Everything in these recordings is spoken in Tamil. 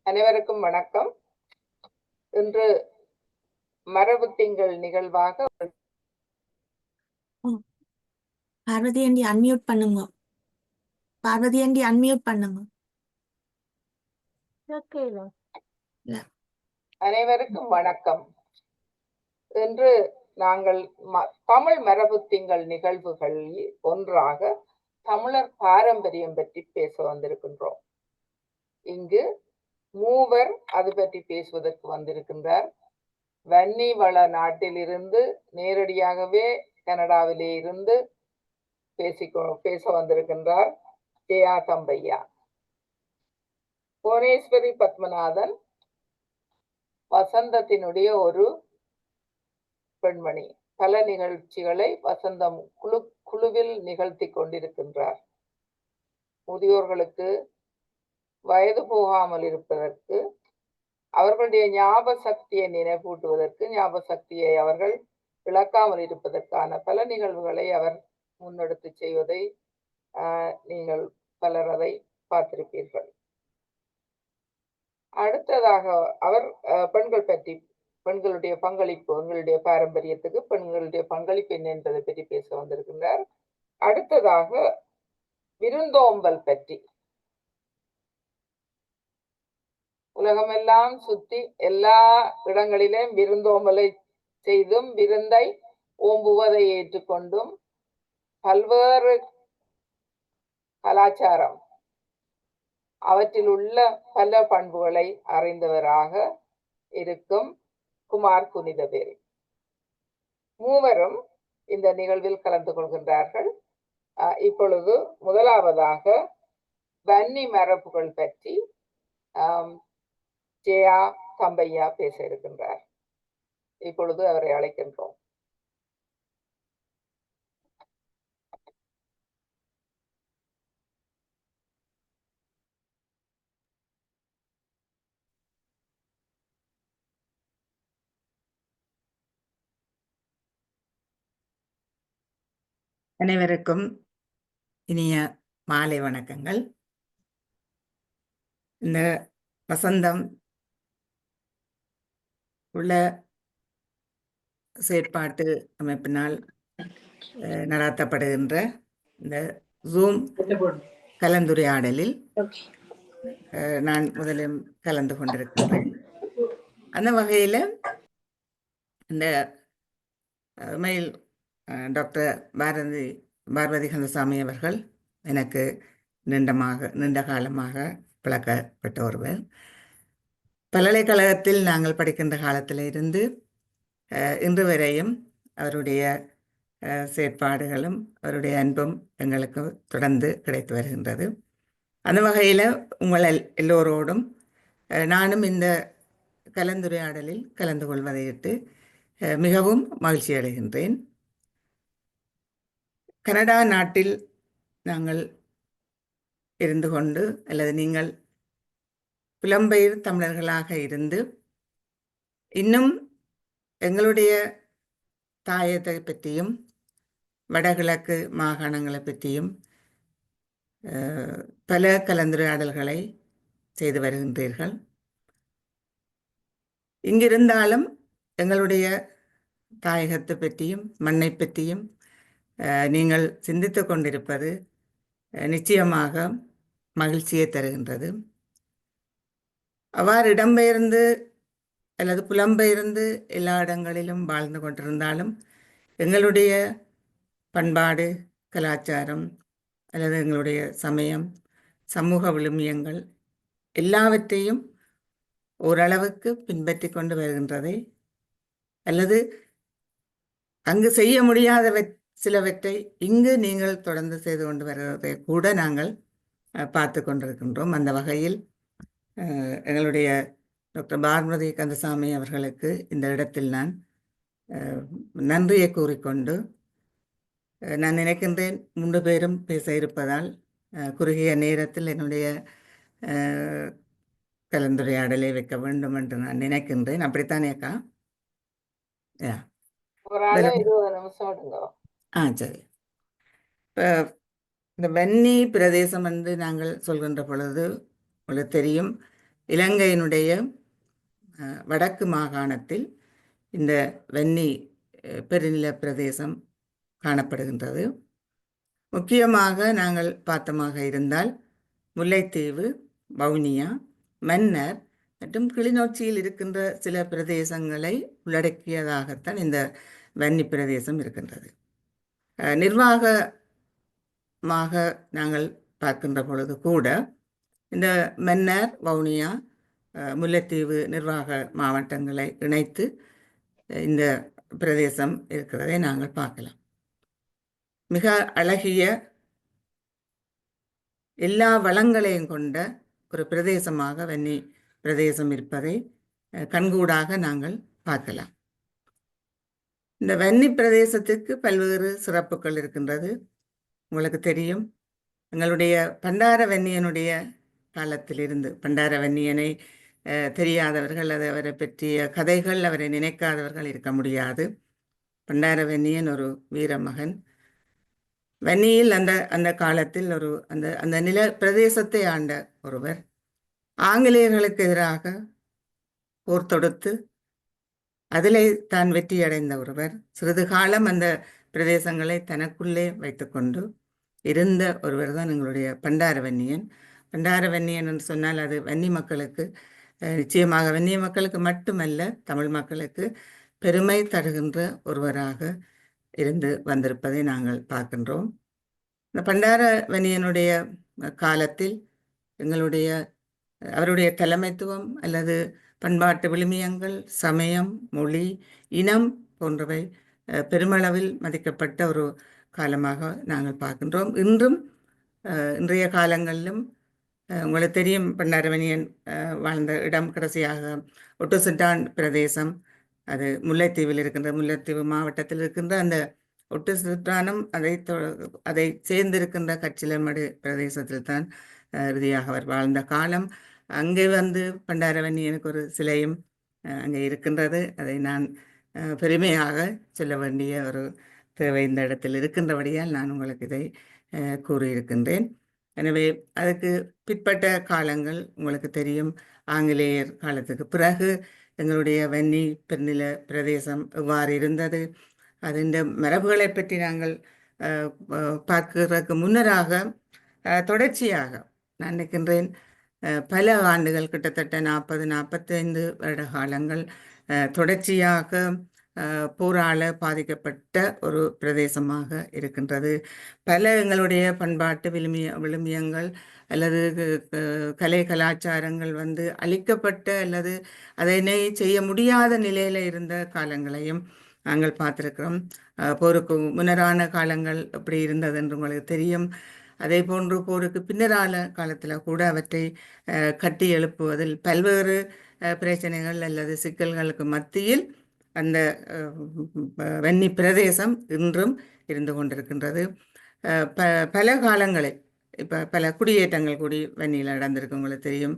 அனைவருக்கும் வணக்கம். இன்று மரபு திங்கள் நிகழ்வாக பார்வதி ஆண்டி அன்மியூட் பண்ணுங்க. பார்வதி ஆண்டி அன்மியூட் பண்ணுங்க. அனைவருக்கும் வணக்கம். இன்று நாங்கள் தமிழ் மரபு திங்கள் நிகழ்வுகளில் ஒன்றாக தமிழர் பாரம்பரியம் பற்றி பேச வந்திருக்கின்றோம். இங்கு மூவர் அது பற்றி பேசுவதற்கு வந்திருக்கின்றார். வன்னி வள நாட்டிலிருந்து நேரடியாகவே கனடாவிலே இருந்து பேச வந்திருக்கின்றார் ஜெயா தம்பையா. புவனேஸ்வரி பத்மநாதன் வசந்தத்தினுடைய ஒரு பெண்மணி. பல நிகழ்ச்சிகளை வசந்தம் குழுவில் நிகழ்த்தி கொண்டிருக்கின்றார். முதியோர்களுக்கு வயது போகாமல் இருப்பதற்கு, அவர்களுடைய ஞாபக சக்தியை நினைவூட்டுவதற்கு, ஞாபக சக்தியை அவர்கள் இழக்காமல் இருப்பதற்கான பல நிகழ்வுகளை அவர் முன்னெடுத்து செய்வதை நீங்கள் பலர் அதை பார்த்திருப்பீர்கள். அடுத்ததாக அவர் பெண்கள் பற்றி, பெண்களுடைய பங்களிப்பு, எங்களுடைய பாரம்பரியத்துக்கு பெண்களுடைய பங்களிப்பு என்ன என்பதை பற்றி பேச வந்திருக்கின்றார். அடுத்ததாக விருந்தோம்பல் பற்றி, உலகமெல்லாம் சுற்றி எல்லா இடங்களிலும் விருந்தோம்பலை செய்தும் விருந்தை ஓம்புவதை ஏற்றுக்கொண்டும் பல்வேறு கலாச்சாரம் அவற்றில் உள்ள பல பண்புகளை அறிந்தவராக இருக்கும் குமார் புனிதவேல். மூவரும் இந்த நிகழ்வில் கலந்து கொள்கின்றார்கள். இப்பொழுது முதலாவதாக வன்னி மரபுகள் பற்றி ஜெயா தம்பையா பேச இருக்கின்றார். இப்பொழுது அவரை அழைக்கின்றோம். அனைவருக்கும் இனிய மாலை வணக்கங்கள். இந்த வசந்தம் உள்ள செயற்பாட்டு அமைப்பினால் நடாத்தப்படுகின்ற இந்த ஜூம் கலந்துரையாடலில் நான் முதலில் கலந்து கொண்டிருக்கின்றேன். அந்த வகையில் இந்த மெயில் டாக்டர் பார்வதி கந்தசாமி அவர்கள் எனக்கு நீண்ட காலமாக பழக்கப்பட்ட ஒருவர். பல்கலைக்கழகத்தில் நாங்கள் படிக்கின்ற காலத்தில் இருந்து இன்று வரையும் அவருடைய செயற்பாடுகளும் அவருடைய அன்பும் எங்களுக்கு தொடர்ந்து கிடைத்து வருகின்றது. அந்த வகையில் உங்கள் எல்லோரோடும் நானும் இந்த கலந்துரையாடலில் கலந்து கொள்வதையிட்டு மிகவும் மகிழ்ச்சி அடைகின்றேன். கனடா நாட்டில் நாங்கள் இருந்து கொண்டு, அல்லது நீங்கள் புலம்பெயர் தமிழர்களாக இருந்து இன்னும் எங்களுடைய தாயத்தை பற்றியும் வடகிழக்கு மாகாணங்களை பற்றியும் பல கலந்துரையாடல்களை செய்து வருகின்றீர்கள். இங்கிருந்தாலும் எங்களுடைய தாயகத்தை பற்றியும் மண்ணை பற்றியும் நீங்கள் சிந்தித்து கொண்டிருப்பது நிச்சயமாக மகிழ்ச்சியை தருகின்றது. அவ்வாறு இடம்பெயர்ந்து அல்லது புலம்பெயர்ந்து எல்லா இடங்களிலும் வாழ்ந்து கொண்டிருந்தாலும் எங்களுடைய பண்பாடு, கலாச்சாரம் அல்லது எங்களுடைய சமயம், சமூக விழுமியங்கள் எல்லாவற்றையும் ஓரளவுக்கு பின்பற்றி கொண்டு வருகின்றதை, அல்லது அங்கு செய்ய முடியாத சிலவற்றை இங்கு நீங்கள் தொடர்ந்து செய்து கொண்டு வருவதை கூட நாங்கள் பார்த்து கொண்டிருக்கின்றோம். அந்த வகையில் எங்களுடைய டாக்டர் பார்வதி கந்தசாமி அவர்களுக்கு இந்த இடத்தில் நான் நன்றியை கூறிக்கொண்டு, நான் நினைக்கின்றேன் 3 பேரும் பேச இருப்பதால் குறுகிய நேரத்தில் என்னுடைய கலந்துரையாடலை வைக்க வேண்டும் என்று நான் நினைக்கின்றேன். அப்படித்தானே அக்கா? சரி. இப்போ இந்த வன்னி பிரதேசம் என்று நாங்கள் சொல்கின்ற பொழுது உங்களுக்கு தெரியும், இலங்கையினுடைய வடக்கு மாகாணத்தில் இந்த வன்னி பெருநில பிரதேசம் காணப்படுகின்றது. முக்கியமாக நாங்கள் பார்த்தமாக இருந்தால் முல்லைத்தீவு, வவுனியா, மன்னர் மற்றும் கிளிநொச்சியில் இருக்கின்ற சில பிரதேசங்களை உள்ளடக்கியதாகத்தான் இந்த வன்னி பிரதேசம் இருக்கின்றது. நிர்வாகமாக நாங்கள் பார்க்கின்ற பொழுது கூட இந்த மன்னர், வவுனியா, முல்லைத்தீவு நிர்வாக மாவட்டங்களை இணைத்து இந்த பிரதேசம் இருக்கிறதை நாங்கள் பார்க்கலாம். மிக அழகிய எல்லா வளங்களையும் கொண்ட ஒரு பிரதேசமாக வன்னி பிரதேசம் இருப்பதை கண்கூடாக நாங்கள் பார்க்கலாம். இந்த வன்னி பிரதேசத்துக்கு பல்வேறு சிறப்புகள் இருக்கின்றது. உங்களுக்கு தெரியும், எங்களுடைய பண்டார வன்னியனுடைய காலத்திலிருந்து, பண்டார வன்னியனை தெரியாதவர்கள், அது அவரை பற்றிய கதைகள் அவரை நினைக்காதவர்கள் இருக்க முடியாது. பண்டார வன்னியன் ஒரு வீரமகன். வன்னியில் அந்த காலத்தில் ஒரு அந்த நில பிரதேசத்தை ஆண்ட ஒருவர். ஆங்கிலேயர்களுக்கு எதிராக போர் தொடுத்து அதிலே தான் வெற்றியடைந்த ஒருவர். சிறிது காலம் அந்த பிரதேசங்களை தனக்குள்ளே வைத்துக்கொண்டு இருந்த ஒருவர் தான் எங்களுடைய பண்டார வன்னியன். பண்டார வன்னியன் என்று சொன்னால் அது வன்னி மக்களுக்கு, நிச்சயமாக வன்னிய மக்களுக்கு மட்டுமல்ல, தமிழ் மக்களுக்கு பெருமை தருகின்ற ஒருவராக இருந்து வந்திருப்பதை நாங்கள் பார்க்கின்றோம். இந்த பண்டார வன்னியனுடைய காலத்தில் அவருடைய தலைமைத்துவம் அல்லது பண்பாட்டு விழுமியங்கள், சமயம், மொழி, இனம் போன்றவை பெருமளவில் மதிக்கப்பட்ட ஒரு காலமாக நாங்கள் பார்க்கின்றோம். இன்றைய காலங்களிலும் உங்களுக்கு தெரியும், பண்டாரவன்னியன் வாழ்ந்த இடம் கடைசியாக ஒட்டுசுட்டான் பிரதேசம், அது முல்லைத்தீவில் இருக்கின்ற, முல்லைத்தீவு மாவட்டத்தில் இருக்கின்ற அந்த ஒட்டுசுட்டானும் அதை சேர்ந்திருக்கின்ற கச்சிலமடு பிரதேசத்தில் தான் இறுதியாக அவர் வாழ்ந்த காலம். அங்கே வந்து பண்டாரவன்னியனுக்கு ஒரு சிலையும் அங்கே இருக்கின்றது. அதை நான் பெருமையாக சொல்ல வேண்டிய ஒரு தேவை இந்த இடத்தில் இருக்கின்றபடியால் நான் உங்களுக்கு இதை கூறியிருக்கின்றேன். எனவே அதுக்கு பிற்பட்ட காலங்கள் உங்களுக்கு தெரியும், ஆங்கிலேயர் காலத்துக்கு பிறகு எங்களுடைய வன்னி பெருநில பிரதேசம் எவ்வாறு இருந்தது, அதன் மரபுகளை பற்றி நாங்கள் பார்க்கிறதுக்கு முன்னராக தொடர்ச்சியாக நான் நினைக்கின்றேன் பல ஆண்டுகள், கிட்டத்தட்ட 40-45 வருட காலங்கள் தொடர்ச்சியாக போரால பாதிக்கப்பட்ட ஒரு பிரதேசமாக இருக்கின்றது. பல எங்களுடைய பண்பாட்டு விழுமியங்கள் அல்லது கலை கலாச்சாரங்கள் வந்து அழிக்கப்பட்ட அல்லது அதனை செய்ய முடியாத நிலையில இருந்த காலங்களையும் நாங்கள் பார்த்திருக்கிறோம். போருக்கு முன்னரான காலங்கள் எப்படி இருந்தது என்று உங்களுக்கு தெரியும். அதே போன்று போருக்கு பின்னரான காலத்தில் கூட அவற்றை கட்டி எழுப்புவதில் பல்வேறு பிரச்சனைகள் அல்லது சிக்கல்களுக்கு மத்தியில் அந்த வன்னி பிரதேசம் இன்றும் இருந்து கொண்டிருக்கின்றது. பல காலங்களில் இப்போ பல குடியேற்றங்கள் கூடி வன்னியில் நடந்திருக்கு, உங்களுக்கு தெரியும்.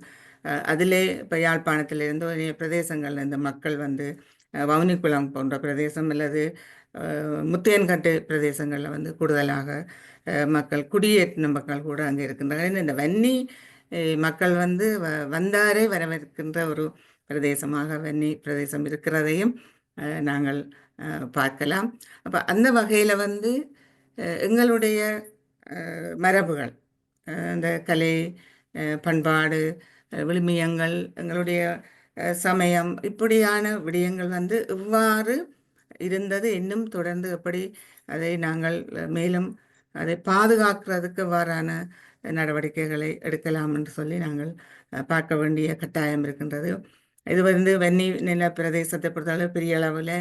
அதிலே இப்போ யாழ்ப்பாணத்திலிருந்து நிறைய பிரதேசங்கள் இந்த மக்கள் வந்து வவுனிக்குளம் போன்ற பிரதேசம் அல்லது முத்தையன்கட்டு பிரதேசங்களில் வந்து கூடுதலாக மக்கள் குடியேற்றின மக்கள் கூட அங்கே இருக்கின்றனர். இந்த வன்னி மக்கள் வந்து வந்தாரே வரவேற்கின்ற ஒரு பிரதேசமாக வன்னி பிரதேசம் இருக்கிறதையும் நாங்கள் பார்க்கலாம். அப்போ அந்த வகையில் வந்து எங்களுடைய மரபுகள், இந்த கலை, பண்பாடு, விழுமியங்கள், எங்களுடைய சமயம், இப்படியான விடயங்கள் வந்து எவ்வாறு இருந்தது, இன்னும் தொடர்ந்து எப்படி அதை நாங்கள் மேலும் அதை பாதுகாக்கிறதுக்கு எவ்வாறான நடவடிக்கைகளை எடுக்கலாம் என்று சொல்லி நாங்கள் பார்க்க வேண்டிய கட்டாயம் இருக்கின்றது. இது வந்து வன்னி நில பிரதேசத்தை பொறுத்தளவு பெரிய அளவில்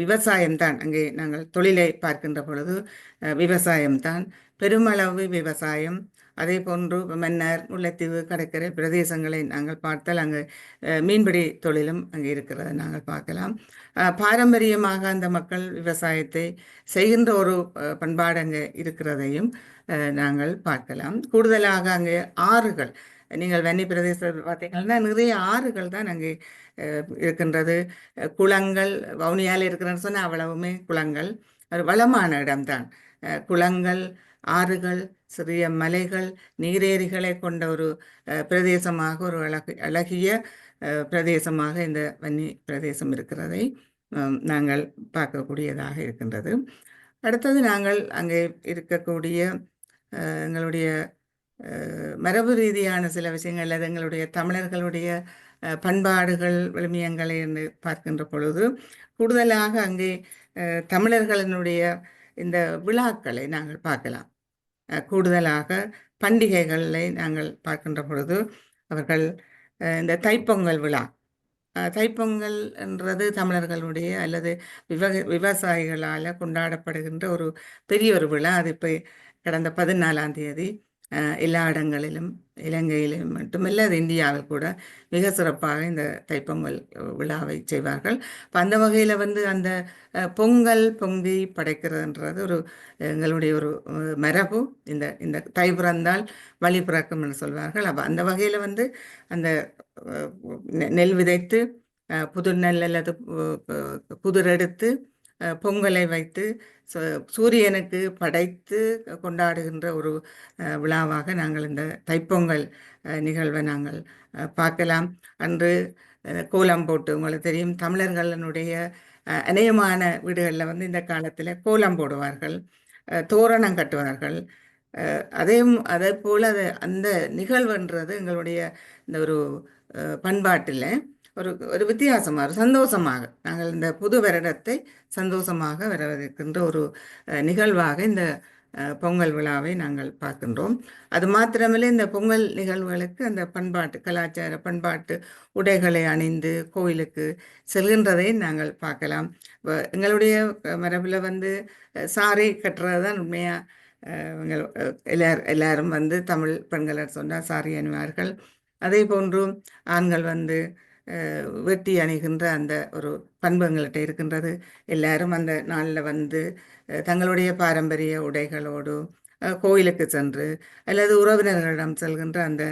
விவசாயம்தான். அங்கே நாங்கள் தொழிலை பார்க்கின்ற பொழுது விவசாயம்தான், பெருமளவு விவசாயம். அதே போன்று மன்னர், முல்லைத்தீவு கடற்கரை பிரதேசங்களை நாங்கள் பார்த்தால் அங்கு மீன்பிடி தொழிலும் அங்கே இருக்கிறத நாங்கள் பார்க்கலாம். பாரம்பரியமாக அந்த மக்கள் விவசாயத்தை செய்கின்ற ஒரு பண்பாடு அங்கே இருக்கிறதையும் நாங்கள் பார்க்கலாம். கூடுதலாக அங்கே ஆறுகள், நீங்கள் வன்னி பிரதேசத்தில் பார்த்தீங்கன்னா நிறைய ஆறுகள் தான் அங்கே இருக்கின்றது. குளங்கள், வவுனியால் இருக்கிறன்னு சொன்னால் அவ்வளவுமே குளங்கள், ஒரு வளமான இடம்தான். குளங்கள், ஆறுகள், சிறிய மலைகள், நீரேரிகளை கொண்ட ஒரு பிரதேசமாக, ஒரு அழகிய பிரதேசமாக இந்த வன்னி பிரதேசம் இருக்கிறதை நாங்கள் பார்க்கக்கூடியதாக இருக்கின்றது. அடுத்தது நாங்கள் அங்கே இருக்கக்கூடிய எங்களுடைய மரபு ரீதியான சில விஷயங்கள், அல்லது எங்களுடைய தமிழர்களுடைய பண்பாடுகள், விழுமியங்களை என்று பார்க்கின்ற பொழுது கூடுதலாக அங்கே தமிழர்களினுடைய இந்த விழாக்களை நாங்கள் பார்க்கலாம். கூடுதலாக பண்டிகைகளை நாங்கள் பார்க்கின்ற பொழுது அவர்கள் இந்த தைப்பொங்கல் விழா, தைப்பொங்கல் என்றது தமிழர்களுடைய அல்லது விவசாயிகளால் கொண்டாடப்படுகின்ற ஒரு பெரிய ஒரு விழா. அது இப்போ கடந்த 14ஆம் தேதி எல்லா இடங்களிலும், இலங்கையிலும் மட்டுமல்ல, அது இந்தியாவில் கூட மிக சிறப்பாக இந்த தைப்பொங்கல் விழாவை செய்வார்கள். இப்போ அந்த வகையில் அந்த பொங்கல் பொங்கி படைக்கிறதுன்றது ஒரு எங்களுடைய ஒரு மரபு. இந்த தை பிறந்தால் வழி பிறக்கும் என்று சொல்வார்கள். அப்போ அந்த வகையில் அந்த நெல் விதைத்து புது நெல் அல்லது புதிர் எடுத்து பொங்கலை வைத்து சூரியனுக்கு படைத்து கொண்டாடுகின்ற ஒரு விழாவாக நாங்கள் இந்த தைப்பொங்கல் நிகழ்வை நாங்கள் பார்க்கலாம். அன்று கோலம் போட்டு, உங்களுக்கு தெரியும், தமிழர்களுடைய அநேகமான வீடுகளில் இந்த காலத்தில் கோலம் போடுவார்கள், தோரணம் கட்டுவார்கள். அதே போல் அந்த நிகழ்வுன்றது எங்களுடைய இந்த ஒரு பண்பாட்டில் ஒரு வித்தியாசமாக, ஒரு சந்தோஷமாக, நாங்கள் இந்த புது வருடத்தை சந்தோஷமாக வரவேற்கின்ற ஒரு நிகழ்வாக இந்த பொங்கல் விழாவை நாங்கள் பார்க்கின்றோம். அது மாத்திரமில்லை, இந்த பொங்கல் நிகழ்வுகளுக்கு அந்த கலாச்சார பண்பாட்டு உடைகளை அணிந்து கோயிலுக்கு செல்கின்றதை நாங்கள் பார்க்கலாம். எங்களுடைய மரபில் சாரி கட்டுறது தான் உண்மையாக எல்லாரும் தமிழ் பெண்களை சொன்னால் சாரி அணிவார்கள். அதே போன்று ஆண்கள் வெட்டி அணிகின்ற அந்த ஒரு பண்பு எங்கள்கிட்ட இருக்கின்றது. எல்லாரும் அந்த நாளில் தங்களுடைய பாரம்பரிய உடைகளோடு கோயிலுக்கு சென்று அல்லது உறவினர்களிடம் செல்கின்ற அந்த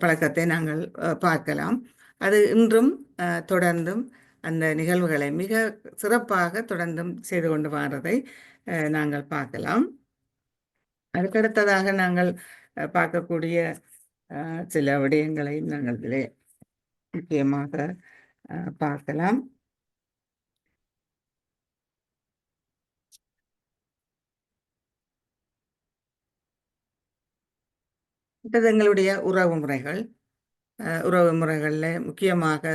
பழக்கத்தை நாங்கள் பார்க்கலாம். அது இன்றும் தொடர்ந்தும் அந்த நிகழ்வுகளை மிக சிறப்பாக தொடர்ந்தும் செய்து கொண்டு வர்றதை நாங்கள் பார்க்கலாம். அதுக்கடுத்ததாக நாங்கள் பார்க்கக்கூடிய சில விடயங்களை நாங்கள் முக்கியமாக பார்க்கலாம். எங்களுடைய உறவு முறைகளில் முக்கியமாக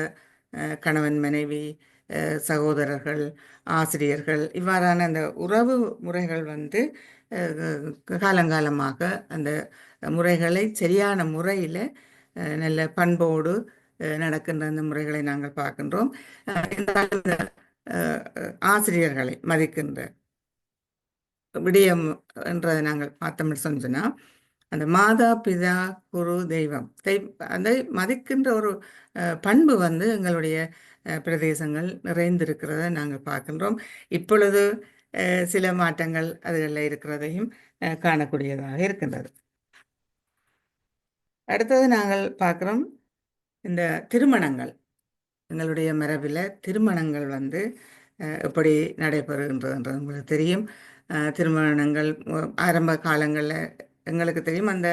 கணவன், மனைவி, சகோதரர்கள், ஆசிரியர்கள், இவ்வாறான அந்த உறவு முறைகள் காலங்காலமாக அந்த முறைகளை சரியான முறையில் நல்ல பண்போடு நடக்கின்ற அந்த முறைகளை நாங்கள் பார்க்கின்றோம். ஆசிரியர்களை மதிக்கின்ற விடயம் என்றதை நாங்கள் பார்த்தோம்னு சொன்னால், அந்த மாதா, பிதா, குரு, தெய்வம் அதை மதிக்கின்ற ஒரு பண்பு எங்களுடைய பிரதேசங்கள் நிறைந்திருக்கிறத நாங்கள் பார்க்கின்றோம். இப்பொழுது சில மாற்றங்கள் அதுகளில் இருக்கிறதையும் காணக்கூடியதாக இருக்கின்றது. அடுத்தது நாங்கள் பார்க்குறோம் இந்த திருமணங்கள். எங்களுடைய மரபில் திருமணங்கள் எப்படி நடைபெறுகின்றதுன்றது உங்களுக்கு தெரியும். திருமணங்கள் ஆரம்ப காலங்களில் எங்களுக்கு தெரியும், அந்த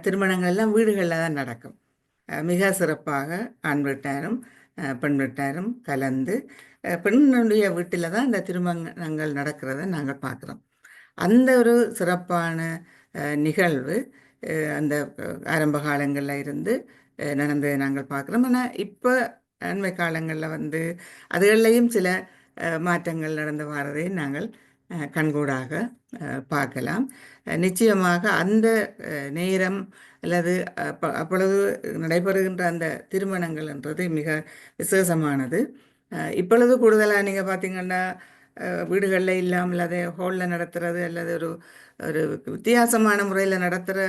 திருமணங்கள்லாம் வீடுகளில் தான் நடக்கும். மிக சிறப்பாக ஆண் வீட்டாரும் பெண் வீட்டாரும் கலந்து பெண்ணுடைய வீட்டில் தான் இந்த திருமணங்கள் நடக்கிறத நாங்கள் பார்க்குறோம். அந்த ஒரு சிறப்பான நிகழ்வு அந்த ஆரம்ப காலங்களில் இருந்து நடந்ததை நாங்கள் பார்க்குறோம். ஆனால் இப்போ அண்மை காலங்களில் அதுகள்லையும் சில மாற்றங்கள் நடந்து வரதை நாங்கள் கண்கூடாக பார்க்கலாம். நிச்சயமாக அந்த நேரம் அல்லது அப்பொழுது நடைபெறுகின்ற அந்த திருமணங்கள் என்றது மிக விசேஷமானது. இப்பொழுது கூடுதலாக நீங்கள் பார்த்தீங்கன்னா வீடுகளில் இல்லாமல் அதை ஹோலில் நடத்துறது அல்லது ஒரு வித்தியாசமான முறையில் நடத்துகிற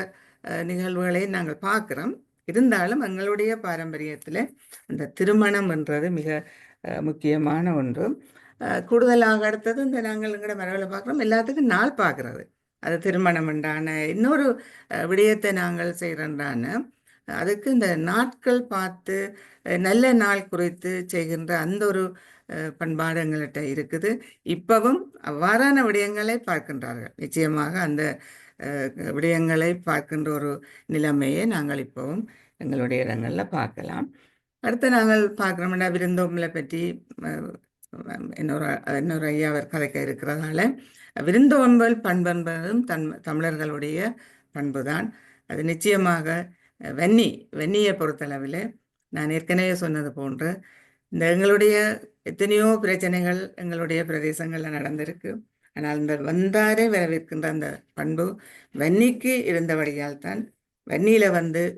நிகழ்வுகளை நாங்கள் பார்க்குறோம். இருந்தாலும் எங்களுடைய பாரம்பரியத்தில் அந்த திருமணம் என்றது மிக முக்கியமான ஒன்று. கூடுதலாக அடுத்தது இந்த நாங்கள் எங்களோட மரபில் பார்க்குறோம், எல்லாத்துக்கும் நாள் பார்க்குறது. அது திருமணம் உண்டான இன்னொரு விடயத்தை நாங்கள் செய்கிறோன்றான அதுக்கு இந்த நாட்கள் பார்த்து நல்ல நாள் குறித்து செய்கின்ற அந்த ஒரு பண்பாடு எங்கள்கிட்ட இருக்குது. இப்பவும் அவ்வாறான விடயங்களை பார்க்கின்றார்கள். நிச்சயமாக அந்த விடயங்களை பார்க்கின்ற ஒரு நிலைமையை நாங்கள் இப்பவும் எங்களுடைய இடங்களில் பார்க்கலாம். அடுத்து நாங்கள் பார்க்குறோம்னா விருந்தோம்பலை பற்றி இன்னொரு ஐயா அவர் கதைக்க இருக்கிறதால விருந்தோம்பல் பண்பென்பதும் தமிழர்களுடைய பண்புதான். அது நிச்சயமாக வெண்ணியை பொறுத்தளவில் நான் ஏற்கனவே சொன்னது போன்று இந்த எங்களுடைய எத்தனையோ பிரச்சனைகள் எங்களுடைய பிரதேசங்களில் நடந்திருக்கு. ஆனால் இந்த வந்தாரே வரவேற்கின்ற அந்த பண்பு வன்னிக்கு இருந்தபடியால் தான் வன்னியில்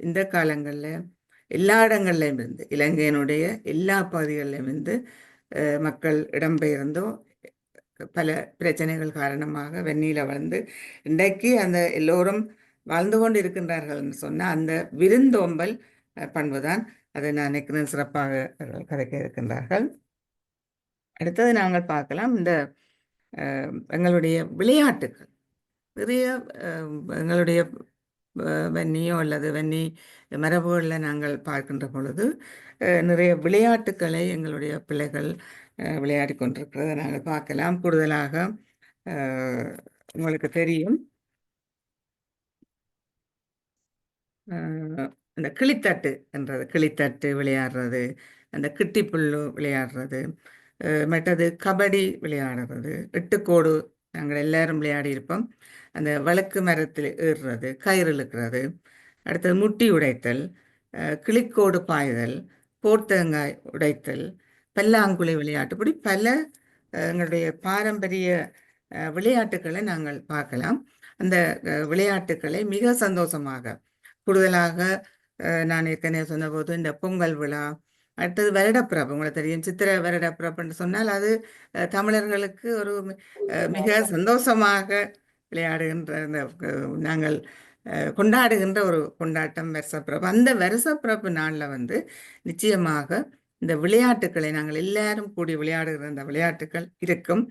இந்த காலங்களில் எல்லா இடங்கள்லையும் இருந்து இலங்கையினுடைய எல்லா பகுதிகளிலும் இருந்து மக்கள் இடம்பெயர்ந்தோ பல பிரச்சனைகள் காரணமாக வெந்நில இன்றைக்கு அந்த எல்லோரும் வாழ்ந்து கொண்டு இருக்கின்றார்கள் என்று சொன்னால் அந்த விருந்தோம்பல் பண்புதான். அதை நான் நினைக்கிறேன் சிறப்பாக கதைக்க இருக்கின்றார்கள். அடுத்தது நாங்கள் பார்க்கலாம் இந்த எங்களுடைய விளையாட்டுகள் நிறைய எங்களுடைய வன்னியோ அல்லது வன்னி மரபுகளில் நாங்கள் பார்க்கின்ற பொழுது நிறைய விளையாட்டுக்களை எங்களுடைய பிள்ளைகள் விளையாடி கொண்டிருக்கிறத நாங்கள் பார்க்கலாம். கூடுதலாக உங்களுக்கு தெரியும் அந்த கிளித்தட்டு என்றது, கிளித்தட்டு விளையாடுறது, அந்த கிட்டிப்புல்லு விளையாடுறது, மற்றது கபடி விளையாடுறது, எட்டுக்கோடு நாங்கள் எல்லாரும் விளையாடி இருப்போம். அந்த வழக்கு மரத்தில் ஏறுறது, கயிறு இழுக்கிறது, அடுத்தது முட்டி உடைத்தல், கிளிக்கோடு பாய்தல், போர்த்தங்காய் உடைத்தல், பல்லாங்குழி விளையாட்டு, இப்படி பல எங்களுடைய பாரம்பரிய விளையாட்டுக்களை நாங்கள் பார்க்கலாம். அந்த விளையாட்டுக்களை மிக சந்தோஷமாக கூடுதலாக நான் ஏற்கனவே சொன்னபோது இந்த பொங்கல் விழா, அடுத்தது வருடப்பிறப்பு, உங்களுக்கு தெரியும் சித்திரை வருடப்பிறப்புன்னு சொன்னால் அது தமிழர்களுக்கு ஒரு மிக சந்தோஷமாக விளையாடுகின்ற நாங்கள் கொண்டாடுகின்ற ஒரு கொண்டாட்டம் வருஷப்பிறப்பு. அந்த வருஷப்பிறப்பு நாளில் நிச்சயமாக இந்த விளையாட்டுக்களை நாங்கள் எல்லாரும் கூடி விளையாடுகிற அந்த விளையாட்டுக்கள் இருக்கும்.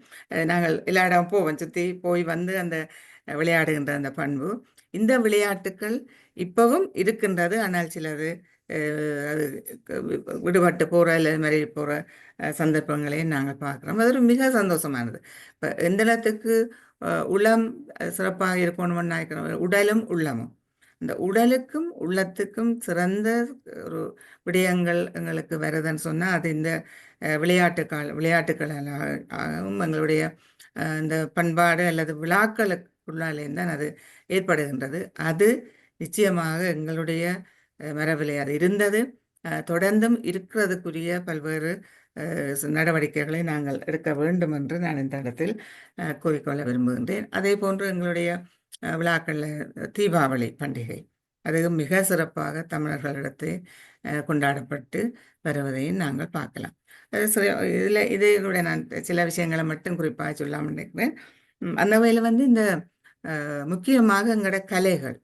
நாங்கள் எல்லா இடம் போவோம், சுற்றி போய் அந்த விளையாடுகின்ற அந்த பண்பு, இந்த விளையாட்டுக்கள் இப்பவும் இருக்கின்றது. ஆனால் சிலது அது விடுபட்டு போகிற இல்லை மாதிரி போகிற சந்தர்ப்பங்களையும் நாங்கள் பார்க்குறோம். அது ஒரு மிக சந்தோஷமானது. இப்போ எந்த இடத்துக்கு உளம் சிறப்பாக இருக்கணும்னு நினைக்கிறோம், உடலும் உள்ளமும், இந்த உடலுக்கும் உள்ளத்துக்கும் சிறந்த ஒரு விடயங்கள் எங்களுக்கு வருதுன்னு சொன்னால் அது இந்த விளையாட்டுக்களாகவும் எங்களுடைய இந்த பண்பாடு அல்லது விழாக்களுக்குள்ளாலேயும் தான் அது ஏற்படுகின்றது. அது நிச்சயமாக எங்களுடைய மரபிலே அது இருந்தது, தொடர்ந்தும் இருக்கிறதுக்குரிய பல்வேறு நடவடிக்கைகளை நாங்கள் எடுக்க வேண்டும் என்று நான் இந்த இடத்தில் கூறிக்கொள்ள விரும்புகின்றேன். அதே போன்று எங்களுடைய விழாக்களில் தீபாவளி பண்டிகை அது மிக சிறப்பாக தமிழர்களிடத்தில் கொண்டாடப்பட்டு வருவதையும் நாங்கள் பார்க்கலாம். இதோட நான் சில விஷயங்களை மட்டும் குறிப்பாக சொல்லாமல் நினைக்கிறேன். அந்த வகையில் இந்த முக்கியமாக எங்களோட கலைகள்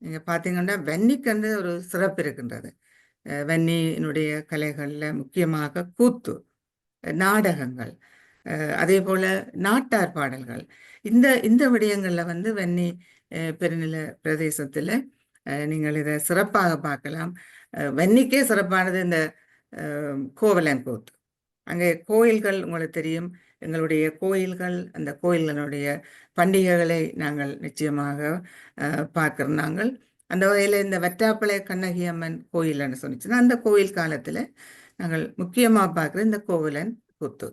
நீங்கள் பார்த்தீங்கன்னா வன்னிக்கு ஒரு சிறப்பு இருக்கின்றது. வன்னியினுடைய கலைகளில் முக்கியமாக கூத்து, நாடகங்கள், அதே போல் நாட்டார் பாடல்கள், இந்த விடயங்களில் வன்னி பெருநில பிரதேசத்தில் நீங்கள் இதை சிறப்பாக பார்க்கலாம். வன்னிக்கே சிறப்பானது இந்த கோவலன் கூத்து. அங்கே கோயில்கள் உங்களுக்கு தெரியும், எங்களுடைய கோயில்கள், அந்த கோயில்களுடைய பண்டிகைகளை நாங்கள் நிச்சயமாக பார்க்குறோம். நாங்கள் அந்த வகையில் இந்த வற்றாப்பளை கண்ணகி அம்மன் கோயில்னு சொன்னிச்சுன்னா அந்த கோயில் காலத்தில் நாங்கள் முக்கியமாக பார்க்குற இந்த கோவலன் கூத்து.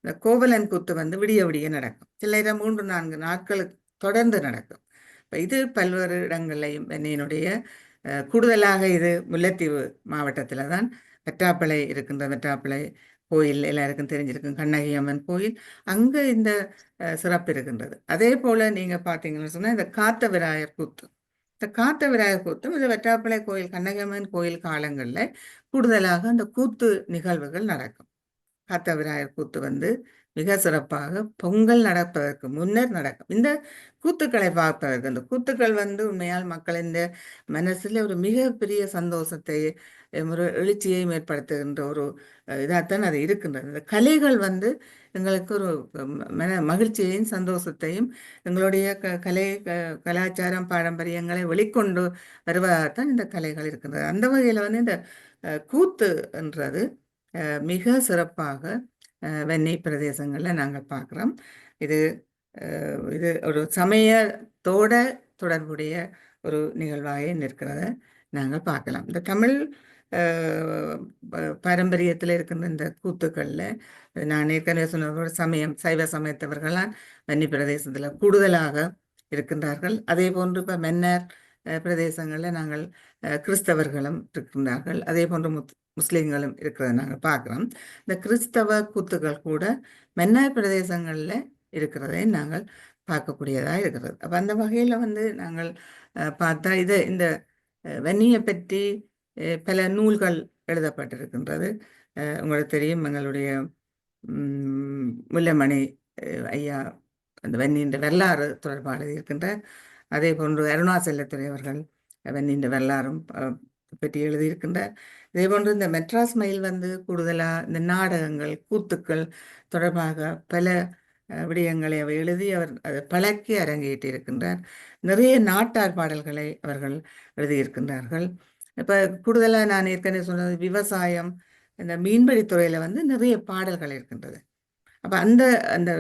இந்த கோவலன் கூத்து விடிய விடிய நடக்கும், சில நேரம் 3-4 நாட்களுக்கு தொடர்ந்து நடக்கும். இப்போ இது பல்வேறு இடங்களையும் என்னுடைய கூடுதலாக இது முல்லைத்தீவு மாவட்டத்தில் தான் வற்றாப்பளை இருக்கின்ற வற்றாப்பளை கோயில் எல்லாருக்கும் தெரிஞ்சிருக்கும், கண்ணகி அம்மன் கோயில், அங்கே இந்த சிறப்பு இருக்கின்றது. அதே போல் நீங்கள் பார்த்தீங்கன்னு சொன்னால் இந்த காத்த விராயர் கூத்து, இந்த காத்த விராயர் கூத்தும் இந்த வற்றாப்பளை கோயில் கண்ணகி அம்மன் கோயில் காலங்களில் கூடுதலாக அந்த கூத்து நிகழ்வுகள் நடக்கும். காத்த விராயர் கூத்து மிக சிறப்பாக பொங்கல் நடப்பதற்கு முன்னர் நடக்கும் இந்த கூத்துக்களை பார்ப்பதற்கு. இந்த கூத்துக்கள் வந்து உண்மையால் மக்களின் மனசில் ஒரு மிகப்பெரிய சந்தோஷத்தை ஒரு எழுச்சியையும் ஏற்படுத்துகின்ற ஒரு இதாகத்தான் அது இருக்கின்றது. இந்த கலைகள் வந்து எங்களுக்கு ஒரு மகிழ்ச்சியையும் சந்தோஷத்தையும் எங்களுடைய கலாச்சாரம் பாரம்பரியங்களை வெளிக்கொண்டு வருவதாகத்தான் இந்த கலைகள் இருக்கின்றது. அந்த வகையில் வந்து இந்த கூத்து என்றது மிக சிறப்பாக வன்னி பிரதேசங்களில் நாங்கள் பார்க்குறோம். இது இது ஒரு சமயத்தோட தொடர்புடைய ஒரு நிகழ்வாக நிற்கிறத நாங்கள் பார்க்கலாம். இந்த தமிழ் பாரம்பரியத்தில் இருக்கின்ற இந்த கூத்துக்களில் நான் ஏற்கனவே சொன்ன சமயம் சைவ சமயத்தவர்களால் வன்னி பிரதேசத்தில் கூடுதலாக இருக்கின்றார்கள். அதே போன்று இப்போ மன்னர் பிரதேசங்களில் நாங்கள் கிறிஸ்தவர்களும் இருக்கின்றார்கள். அதே போன்று முஸ்லீம்களும் இருக்கிறத நாங்கள் பார்க்குறோம். இந்த கிறிஸ்தவ கூத்துக்கள் கூட மன்னார் பிரதேசங்களில் இருக்கிறதை நாங்கள் பார்க்கக்கூடியதாக இருக்கிறது. அப்போ அந்த வகையில் வந்து நாங்கள் பார்த்தா இந்த வன்னியை பற்றி பல நூல்கள் எழுதப்பட்டிருக்கின்றது. உங்களுக்கு தெரியும், எங்களுடைய முல்லைமணி ஐயா அந்த வன்னியின் வரலாறு தொடர்பாக எழுதியிருக்கின்ற, அதே போன்று அருணாசலத்துறை அவர்கள் வன்னியின் வரலாறும் பற்றி எழுதியிருக்கின்றார். இதே போன்று இந்த மெட்ராஸ் மயில் வந்து கூடுதலாக இந்த நாடகங்கள் கூத்துக்கள் தொடர்பாக பல விடயங்களை அவர் எழுதி அவர் அதை பழக்கி அரங்கேற்றி இருக்கின்றார். நிறைய நாட்டார் பாடல்களை அவர்கள் எழுதியிருக்கின்றார்கள். இப்போ கூடுதலாக நான் ஏற்கனவே சொன்னது விவசாயம், இந்த மீன்பிடி துறையில் வந்து நிறைய பாடல்கள் இருக்கின்றது. அப்போ அந்த அந்த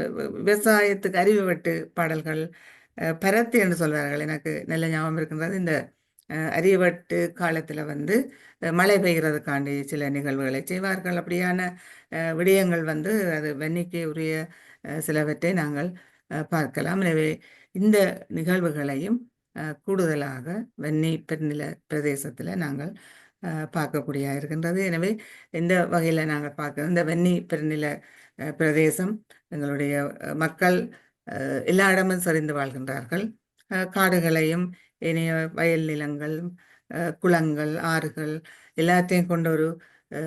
விவசாயத்துக்கு அறிவு வெட்டு பாடல்கள் பரத்து என்று சொல்வார்கள். எனக்கு நல்ல ஞாபகம் இருக்கின்றது. இந்த அரியவட்டு காலத்தில் வந்து மழை பெய்கிறதுக்காண்டி சில நிகழ்வுகளை செய்வார்கள். அப்படியான விடயங்கள் வந்து அது வன்னிக்கு உரிய சிலவற்றை நாங்கள் பார்க்கலாம். எனவே இந்த நிகழ்வுகளையும் கூடுதலாக வன்னி பெருநில பிரதேசத்தில் நாங்கள் பார்க்கக்கூடிய இருக்கின்றது. எனவே இந்த வகையில் நாங்கள் பார்க்க இந்த வன்னி பெருநில பிரதேசம் எங்களுடைய மக்கள் எல்லா இடமும் சரிந்து வாழ்கின்றார்கள். காடுகளையும் இனிய வயல் நிலங்கள், குளங்கள், ஆறுகள் எல்லாத்தையும் கொண்ட ஒரு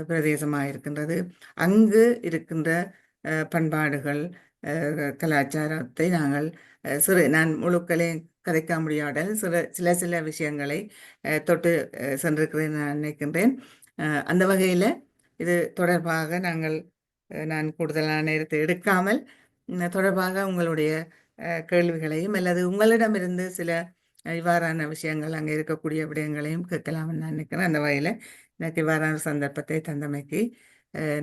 பிரதேசமாக இருக்கின்றது. அங்கு இருக்கின்ற பண்பாடுகள், கலாச்சாரத்தை நாங்கள் நான் முழுக்களையும் கதைக்க முடியாத சில விஷயங்களை தொட்டு சென்றிருக்கிறேன் நான் நினைக்கின்றேன். அந்த வகையில் இது தொடர்பாக நான் கூடுதலான நேரத்தை எடுக்காமல் தொடர்பாக உங்களுடைய கேள்விகளையும் அல்லது உங்களிடமிருந்து சில இவ்வாறான விஷயங்கள் அங்கே இருக்கக்கூடிய விடயங்களையும் கேட்கலாம்னு நான் நினைக்கிறேன். அந்த வகையில் எனக்கு இவ்வாறான சந்தர்ப்பத்தை தந்தமைக்கு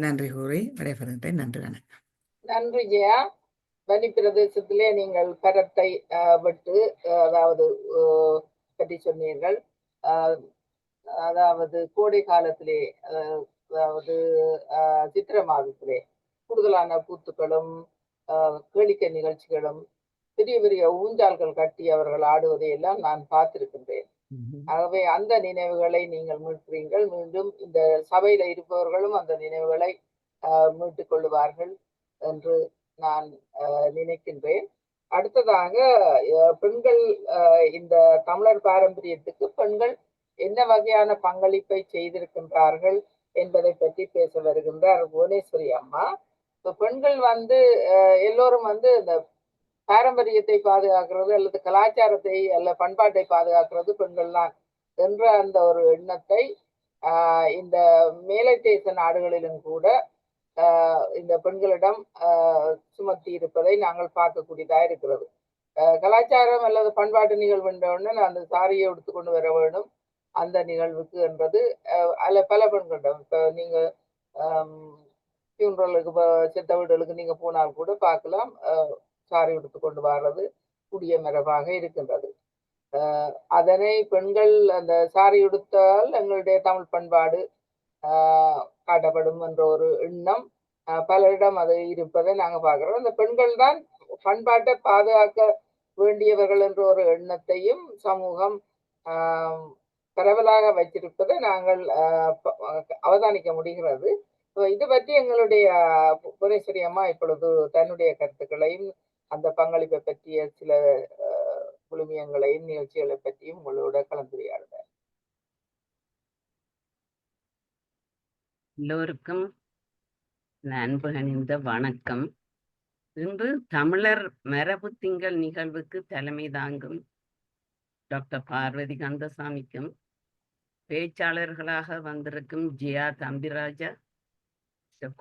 நன்றி கூறி விடைபெறுகின்றேன். நன்றி, வணக்கம். நன்றி ஜெயா. வன்னி பிரதேசத்திலே நீங்கள் பரத்தை விட்டு அதாவது பற்றி சொன்னீர்கள். அதாவது கோடை காலத்திலே அதாவது சித்திரை மாதத்திலே கூடுதலான கூத்துக்களும் கேளிக்கை நிகழ்ச்சிகளும் பெரிய பெரிய ஊஞ்சால்கள் கட்டி அவர்கள் ஆடுவதை எல்லாம் நான் பார்த்திருக்கின்றேன். ஆகவே அந்த நினைவுகளை நீங்கள் மீட்கிறீர்கள். மீண்டும் இந்த சபையில இருப்பவர்களும் அந்த நினைவுகளை மீட்டுக் கொள்ளுவார்கள் என்று நான் நினைக்கின்றேன். அடுத்ததாக பெண்கள் இந்த தமிழர் பாரம்பரியத்துக்கு பெண்கள் என்ன வகையான பங்களிப்பை செய்திருக்கின்றார்கள் என்பதை பற்றி பேச வருகின்றார் புவனேஸ்வரி அம்மா. இப்போ பெண்கள் வந்து எல்லோரும் வந்து இந்த பாரம்பரியத்தை பாதுகாக்கிறது அல்லது கலாச்சாரத்தை அல்ல பண்பாட்டை பாதுகாக்கிறது பெண்கள் தான் என்ற அந்த ஒரு எண்ணத்தை இந்த மேலை தேச நாடுகளிலும் கூட இந்த பெண்களிடம் சுமத்தி இருப்பதை நாங்கள் பார்க்கக்கூடியதா இருக்கிறது. கலாச்சாரம் அல்லது பண்பாட்டு நிகழ்வு உடனே அந்த சாரியை எடுத்து கொண்டு வர வேண்டும் அந்த நிகழ்வுக்கு என்பது அல்ல பல பெண்களிடம். இப்போ நீங்க ஃபியூனரலுக்கு செத்த வீடுகளுக்கு நீங்க போனால் கூட பார்க்கலாம், சாரி எடுத்து கொண்டு வர்றது கூடிய மரபாக இருக்கின்றது. அதனை பெண்கள் அந்த சாரி உடுத்தால் எங்களுடைய தமிழ் பண்பாடு காட்டப்படும் என்ற ஒரு எண்ணம் பலரிடம் அது இருப்பதை நாங்கள் பார்க்கிறோம். அந்த பெண்கள் தான் பண்பாட்டை பாதுகாக்க வேண்டியவர்கள் என்ற ஒரு எண்ணத்தையும் சமூகம் பரவலாக வைத்திருப்பதை நாங்கள் அவதானிக்க முடிகிறது. இது பற்றி எங்களுடைய புவனேஸ்வரி அம்மா இப்பொழுது தன்னுடைய கருத்துக்களையும் அந்த பங்களிப்பை பற்றிய சில குழுமியங்களையும் நிகழ்ச்சிகளை பற்றியும் உங்களோட கலந்துரையாடுவார். எல்லோருக்கும் அன்பு கனிந்த வணக்கம். இன்று தமிழர் மரபு திங்கள் நிகழ்வுக்கு தலைமை தாங்கும் டாக்டர் பார்வதி கந்தசாமிக்கும், பேச்சாளர்களாக வந்திருக்கும் ஜியா தம்பிராஜா,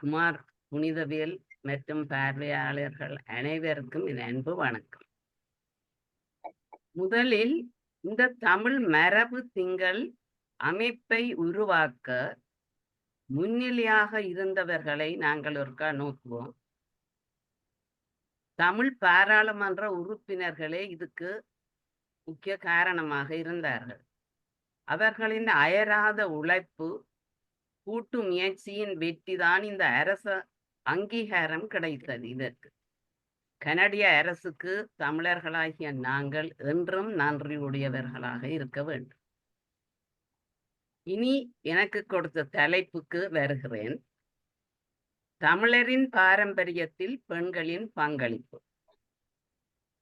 குமார் புனிதவேல் மற்றும் பார்வையாளர்கள் அனைவருக்கும் என் அன்பு வணக்கம். முதலில் இந்த தமிழ் மரபு திங்கள் அமைப்பை உருவாக்க முன்னிலையாக இருந்தவர்களை நாங்கள் ஒருக்கா நோக்குவோம். தமிழ் பாராளுமன்ற உறுப்பினர்களே இதுக்கு முக்கிய காரணமாக இருந்தார்கள். அவர்களின் அயராத உழைப்பு, கூட்டு முயற்சியின் வெற்றிதான் இந்த அரச அங்கீகாரம் கிடைத்தது. இதற்கு கனடிய அரசுக்கு தமிழர்களாகிய நாங்கள் என்றும் நன்றியுடையவர்களாக இருக்க வேண்டும். இனி எனக்கு கொடுத்த தலைப்புக்கு வருகிறேன். தமிழரின் பாரம்பரியத்தில் பெண்களின் பங்களிப்பு.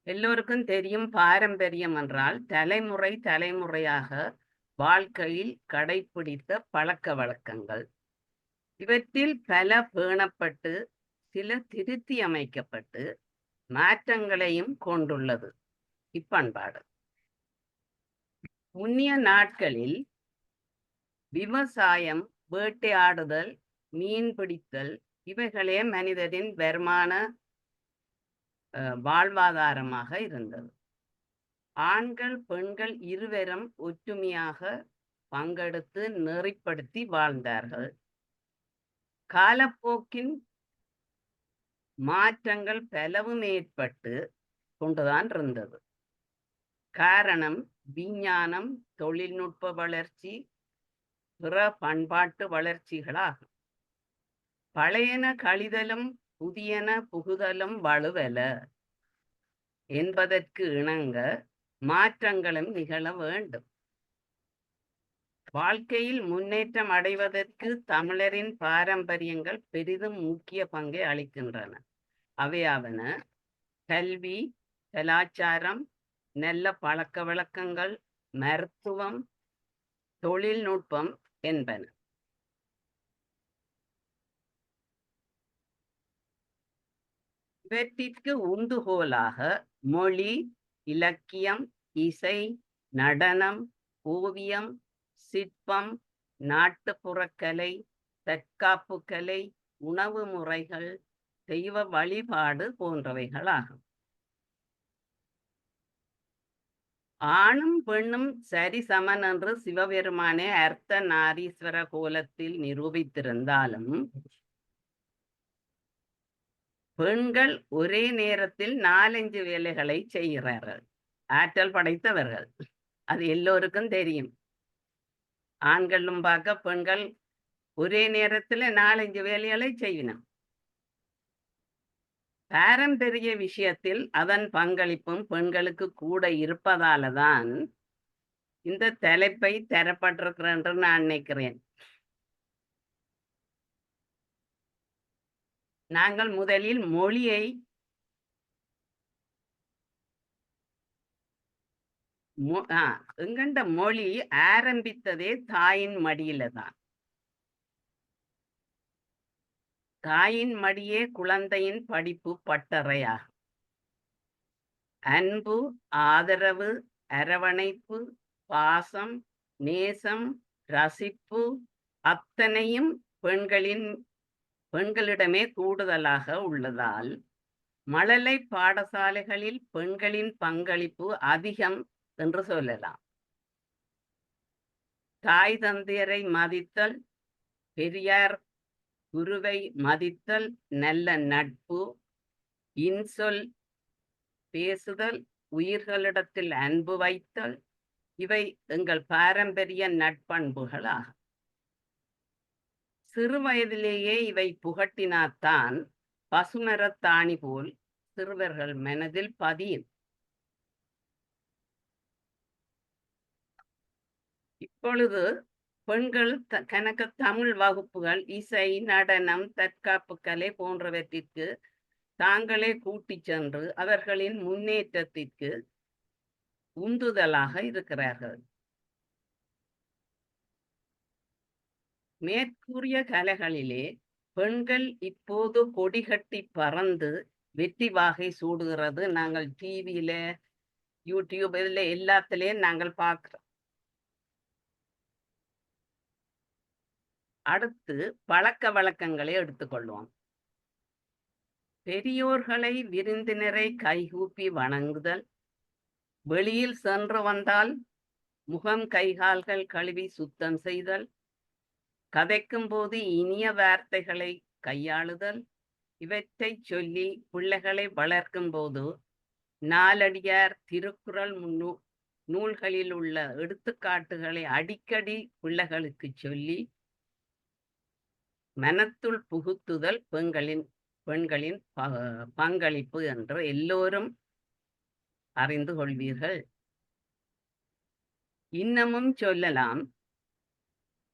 எல்லோருக்கும் தெரியும், பாரம்பரியம் என்றால் தலைமுறை தலைமுறையாக வாழ்க்கையில் கடைபிடித்த பழக்க வழக்கங்கள். இவற்றில் பல பேணப்பட்டு சில திருத்தி அமைக்கப்பட்டு மாற்றங்களையும் கொண்டுள்ளது இப்பண்பாடு. முன்னிய நாட்களில் விவசாயம், வேட்டையாடுதல், மீன் பிடித்தல் இவைகளே மனிதரின் வருமான வாழ்வாதாரமாக இருந்தது. ஆண்கள் பெண்கள் இருவரும் ஒற்றுமையாக பங்கெடுத்து நெறிப்படுத்தி வாழ்ந்தார்கள். காலப்போக்கின் மாற்றங்கள் பலவும் ஏற்பட்டு கொண்டுதான் இருந்தது. காரணம் விஞ்ஞானம், தொழில்நுட்ப வளர்ச்சி, பிற பண்பாட்டு வளர்ச்சிகளாகும். பழையன கழிதலும் புதியன புகுதலும் வலுவல என்பதற்கு இணங்க மாற்றங்களும் நிகழ வேண்டும். வாழ்க்கையில் முன்னேற்றம் அடைவதற்கு தமிழரின் பாரம்பரியங்கள் பெரிதும் முக்கிய பங்கை அளிக்கின்றன. அவையாவன கல்வி, கலாச்சாரம், நல்ல பழக்க வழக்கங்கள், மருத்துவம், தொழில்நுட்பம் என்பன. இவற்றிற்கு உந்துகோலாக மொழி, இலக்கியம், இசை, நடனம், ஓவியம், சிற்பம், நாட்டுப்புறக்கலை, தற்காப்பு கலை, உணவு முறைகள், தெய்வ வழிபாடு போன்றவைகளாகும். ஆணும் பெண்ணும் சரிசமன் என்று சிவபெருமானே அர்த்த நாரீஸ்வர கோலத்தில் நிரூபித்திருந்தாலும் பெண்கள் ஒரே நேரத்தில் 4-5 வேலைகளை செய்கிறார்கள். ஆற்றல் படைத்தவர்கள், அது எல்லோருக்கும் தெரியும். ஆண்களும் பார்க்க பெண்கள் ஒரே நேரத்தில் 4-5 வேலைகளை செய்யணும். பாரம்பரிய விஷயத்தில் அதன் பங்களிப்பும் பெண்களுக்கு கூட இருப்பதால தான் இந்த தலைப்பை தரப்பட்டிருக்கிறேன் என்று நான் நினைக்கிறேன். நாங்கள் முதலில் மொழியை எங்கண்ட மொழி ஆரம்பித்ததே தாயின் மடியில தான். தாயின் மடியே குழந்தையின் படிப்பு பட்டறையாகும். அன்பு, ஆதரவு, அரவணைப்பு, பாசம், நேசம், ரசிப்பு அத்தனையும் பெண்களிடமே கூடுதலாக உள்ளதால் மழலை பாடசாலைகளில் பெண்களின் பங்களிப்பு அதிகம் என்று சொல்லலாம். தாய் தந்தையரை மதித்தல், பெரியார் குருவை மதித்தல், நல்ல நட்பு, இன்சொல் பேசுதல், உயிர்களிடத்தில் அன்பு வைத்தல் இவை எங்கள் பாரம்பரிய நட்பண்புகளாகும். சிறு வயதிலேயே இவை புகட்டினாத்தான் பசுமரத்தாணி போல் சிறுவர்கள் மனதில் பதியும். இப்பொழுது பெண்கள் கணக்க தமிழ் வகுப்புகள், இசை, நடனம், தற்காப்பு கலை போன்றவற்றிற்கு தாங்களே கூட்டிச் சென்று அவர்களின் முன்னேற்றத்திற்கு உந்துதலாக இருக்கிறார்கள். மேற்கூறிய கலைகளிலே பெண்கள் இப்போது கொடிகட்டி பறந்து வெற்றி வாகை சூடுகிறது. நாங்கள் டிவியில, யூடியூப் இதுல எல்லாத்துலயும் நாங்கள் பார்க்கிறோம். அடுத்து பழக்க வழக்கங்களை எடுத்துக்கொள்வோம். பெரியோர்களை, விருந்தினரை கைகூப்பி வணங்குதல், வெளியில் சென்று வந்தால் முகம் கைகால்கள் கழுவி சுத்தம் செய்தல், கதைக்கும் போது இனிய வார்த்தைகளை கையாளுதல், இவற்றை சொல்லி பிள்ளைகளை வளர்க்கும் போது நாலடியார், திருக்குறள் நூல்களில் உள்ள எடுத்துக்காட்டுகளை அடிக்கடி பிள்ளைகளுக்கு சொல்லி மனத்துள் புகுத்துதல் பெண்களின் பங்களிப்பு என்று எல்லோரும் அறிந்து கொள்வீர்கள். இன்னமும் சொல்லலாம்.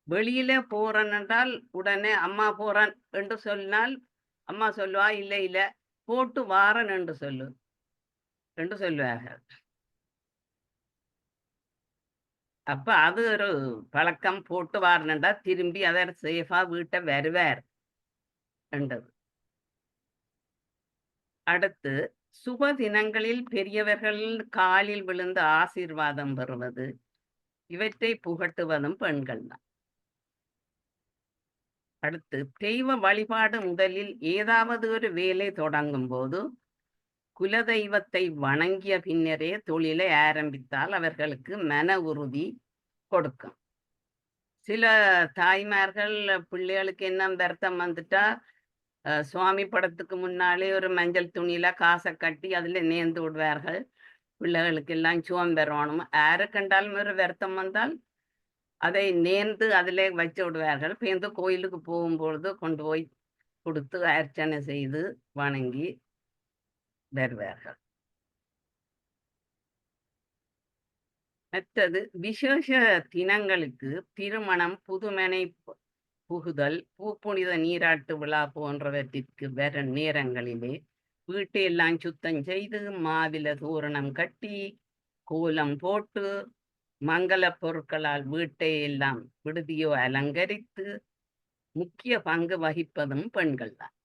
வெளியில போறேன் என்றால் உடனே அம்மா போறேன் என்று சொன்னால் அம்மா சொல்லுவா, இல்ல இல்ல போட்டு வாரன் என்று சொல்லுவார்கள். அப்ப அது ஒரு பழக்கம். போட்டு வாரனண்டா திரும்பி அவர் சேஃபா வீட்டை வருவார் என்றது. அடுத்து சுப தினங்களில் பெரியவர்கள் காலில் விழுந்து ஆசீர்வாதம் பெறுவது, இவற்றை புகட்டுவதும் பெண்கள் தான். அடுத்து தெய்வ வழிபாடு. முதலில் ஏதாவது ஒரு வேலை தொடங்கும் போது குலதெய்வத்தை வணங்கிய பின்னரே தொழிலை ஆரம்பித்தால் அவர்களுக்கு மன உறுதி கொடுக்கும். சில தாய்மார்கள் பிள்ளைகளுக்கு என்ன வருத்தம் வந்துட்டா சுவாமி படத்துக்கு முன்னாலே ஒரு மஞ்சள் துணியில காசை கட்டி அதுல நேர்ந்து விடுவார்கள். பிள்ளைகளுக்கு எல்லாம் சுவம் பெறணும். யாரு கண்டாலும் ஒரு வருத்தம் வந்தால் அதை நேர்ந்து அதிலே வச்சு விடுவார்கள். பேருந்து கோயிலுக்கு போகும்பொழுது கொண்டு போய் கொடுத்து அர்ச்சனை செய்து வணங்கி வருவார்கள். மற்றது விசேஷ தினங்களுக்கு திருமணம், புதுமனை புகுதல், பூப்புனித நீராட்டு விழா போன்றவற்றிற்கு வர நேரங்களிலே வீட்டை எல்லாம் சுத்தம் செய்து மாவில தோரணம் கட்டி கோலம் போட்டு மங்கள பொருட்களால் வீட்டை எல்லாம் விடுதியோ அலங்கரித்து முக்கிய பங்கு வகிப்பதும் பெண்கள் தான்.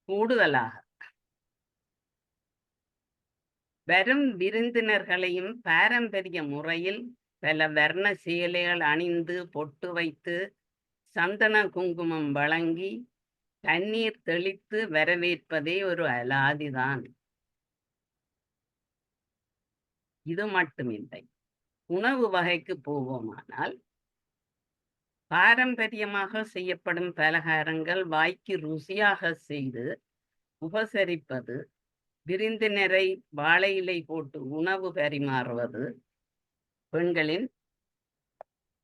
கூடுதலாக வரும் விருந்தினர்களையும் பாரம்பரிய முறையில் பல வர்ண சேலைகள் அணிந்து பொட்டு வைத்து சந்தன குங்குமம் வழங்கி தண்ணீர் தெளித்து வரவேற்பதே ஒரு அலாதிதான். இது மட்டுமில்லை. உணவு வகைக்கு போவோமானால் பாரம்பரியமாக செய்யப்படும் பலகாரங்கள் வாய்க்கு ருசியாக செய்து உபசரிப்பது, விருந்தினரை வாழை இலை போட்டு உணவு பரிமாறுவது பெண்களின்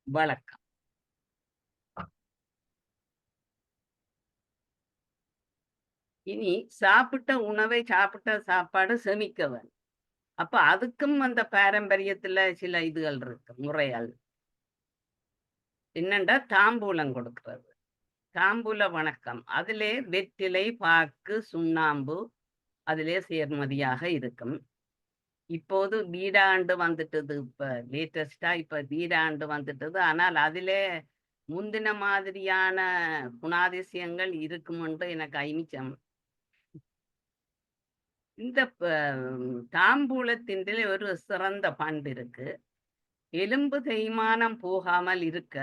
வழக்கம். இனி சாப்பிட்ட உணவை, சாப்பிட்ட சாப்பாடு செமிக்கவன். அப்ப அதுக்கும் அந்த பாரம்பரியத்துல சில இதுகள் இருக்கு, முறைகள். என்னண்டா தாம்பூலம் கொடுக்கிறது, தாம்பூல வணக்கம். அதிலே வெற்றிலை, பாக்கு, சுண்ணாம்பு அதிலே சேர்மதியாக இருக்கும். இப்போது வீடாண்டு வந்துட்டது. இப்ப லேட்டஸ்டா இப்ப வீடாண்டு வந்துட்டது. ஆனால் அதிலே முந்தின மாதிரியான குணாதிசயங்கள் இருக்கும் என்று எனக்கு ஐமிச்சம். இந்த தாம்பூலத்தின் ஒரு சிறந்த பண்பு இருக்கு. எலும்பு தேய்மானம் போகாமல் இருக்க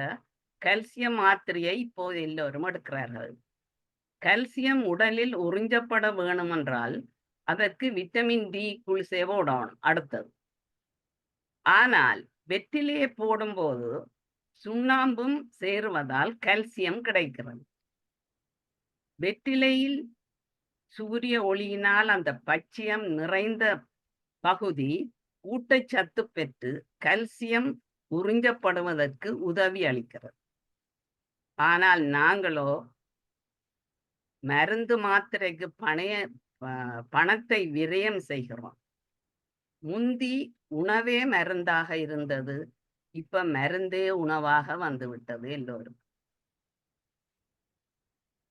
கல்சியம் மாத்திரையை இப்போது எல்லோரும் எடுக்கிறார்கள். கல்சியம் உடலில் உறிஞ்சப்பட வேணுமென்றால் அதற்கு விட்டமின் டி குளிசேவை விடணும். அடுத்தது, ஆனால் வெற்றிலையை போடும்போது சுண்ணாம்பும் சேருவதால் கல்சியம் கிடைக்கிறது. வெற்றிலையில் சூரிய ஒளியினால் அந்த பச்சையம் நிறைந்த பகுதி ஊட்டச்சத்து பெற்று கல்சியம் உறிஞ்சப்படுவதற்கு உதவி அளிக்கிறது. ஆனால் நாங்களோ மருந்து மாத்திரைக்கு பணத்தை விரயம் செய்கிறோம். முந்தி உணவே மருந்தாக இருந்தது, இப்ப மருந்தே உணவாக வந்துவிட்டது எல்லோரும்.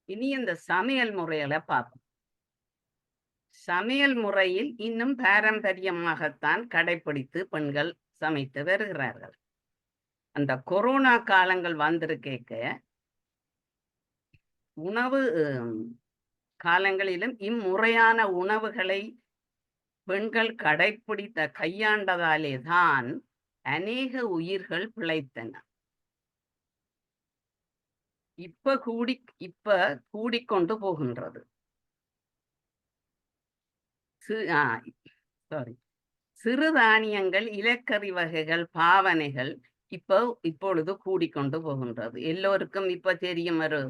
இனி இந்த சமையல் முறைகளை பார்ப்போம். சமையல் முறையில் இன்னும் பாரம்பரியமாகத்தான் கடைபிடித்து பெண்கள் சமைத்து வருகிறார்கள். அந்த கொரோனா காலங்கள் வந்திருக்க உணவு காலங்களிலும் இம்முறையான உணவுகளை பெண்கள் கடைப்பிடித்த கையாண்டதாலே தான் அநேக உயிர்கள் பிழைத்தன. இப்ப கூடிக்கொண்டு போகின்றது. சிறுதானியங்கள், இலக்கறி வகைகள், பாவனைகள் இப்பொழுது கூடிக்கொண்டு போகின்றது. எல்லோருக்கும் இப்ப தெரியும், ஒரு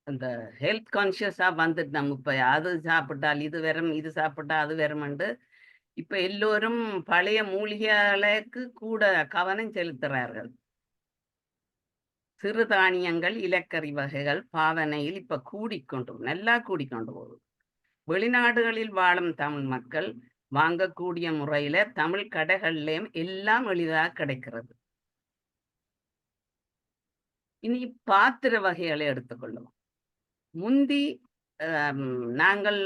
அந்த ஹெல்த் கான்சியஸா வந்துட்டு நம்ம இப்ப அது சாப்பிட்டால் இது வரும், இது சாப்பிட்டா அது வரும்ண்டு இப்ப எல்லோரும் பழைய மூலிகைகளுக்கு கூட கவனம் செலுத்துறார்கள். சிறுதானியங்கள், இலக்கறி வகைகள், பாவனையில் இப்ப நல்லா கூடிக்கொண்டு போகுது. வெளிநாடுகளில் வாழும் தமிழ் மக்கள் வாங்கக்கூடிய முறையில தமிழ் கடைகள்லயும் எல்லாம் எளிதாக கிடைக்கிறது. இனி பாத்திர வகைகளை எடுத்துக்கொள்ளுவோம். முந்தி நாங்கள்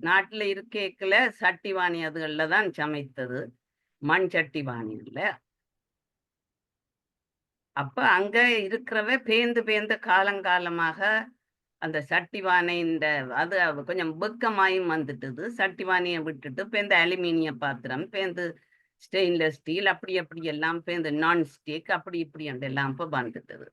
நாட்டில் இருக்கேக்கல சட்டிவாணி அதுகள்ல தான் சமைத்தது, மண் சட்டிவாணியில். அப்ப அங்க இருக்கிறவ பேந்து காலங்காலமாக அந்த சட்டிவானை அது கொஞ்சம் வெக்கமாயும் வந்துட்டுது. சட்டிவானியை விட்டுட்டு பேந்து அலுமினிய பாத்திரம், பேந்து ஸ்டெயின்லெஸ் ஸ்டீல், அப்படி எல்லாம் பேந்து நான் ஸ்டிக், அப்படி எல்லாம் இப்ப வந்துட்டுது.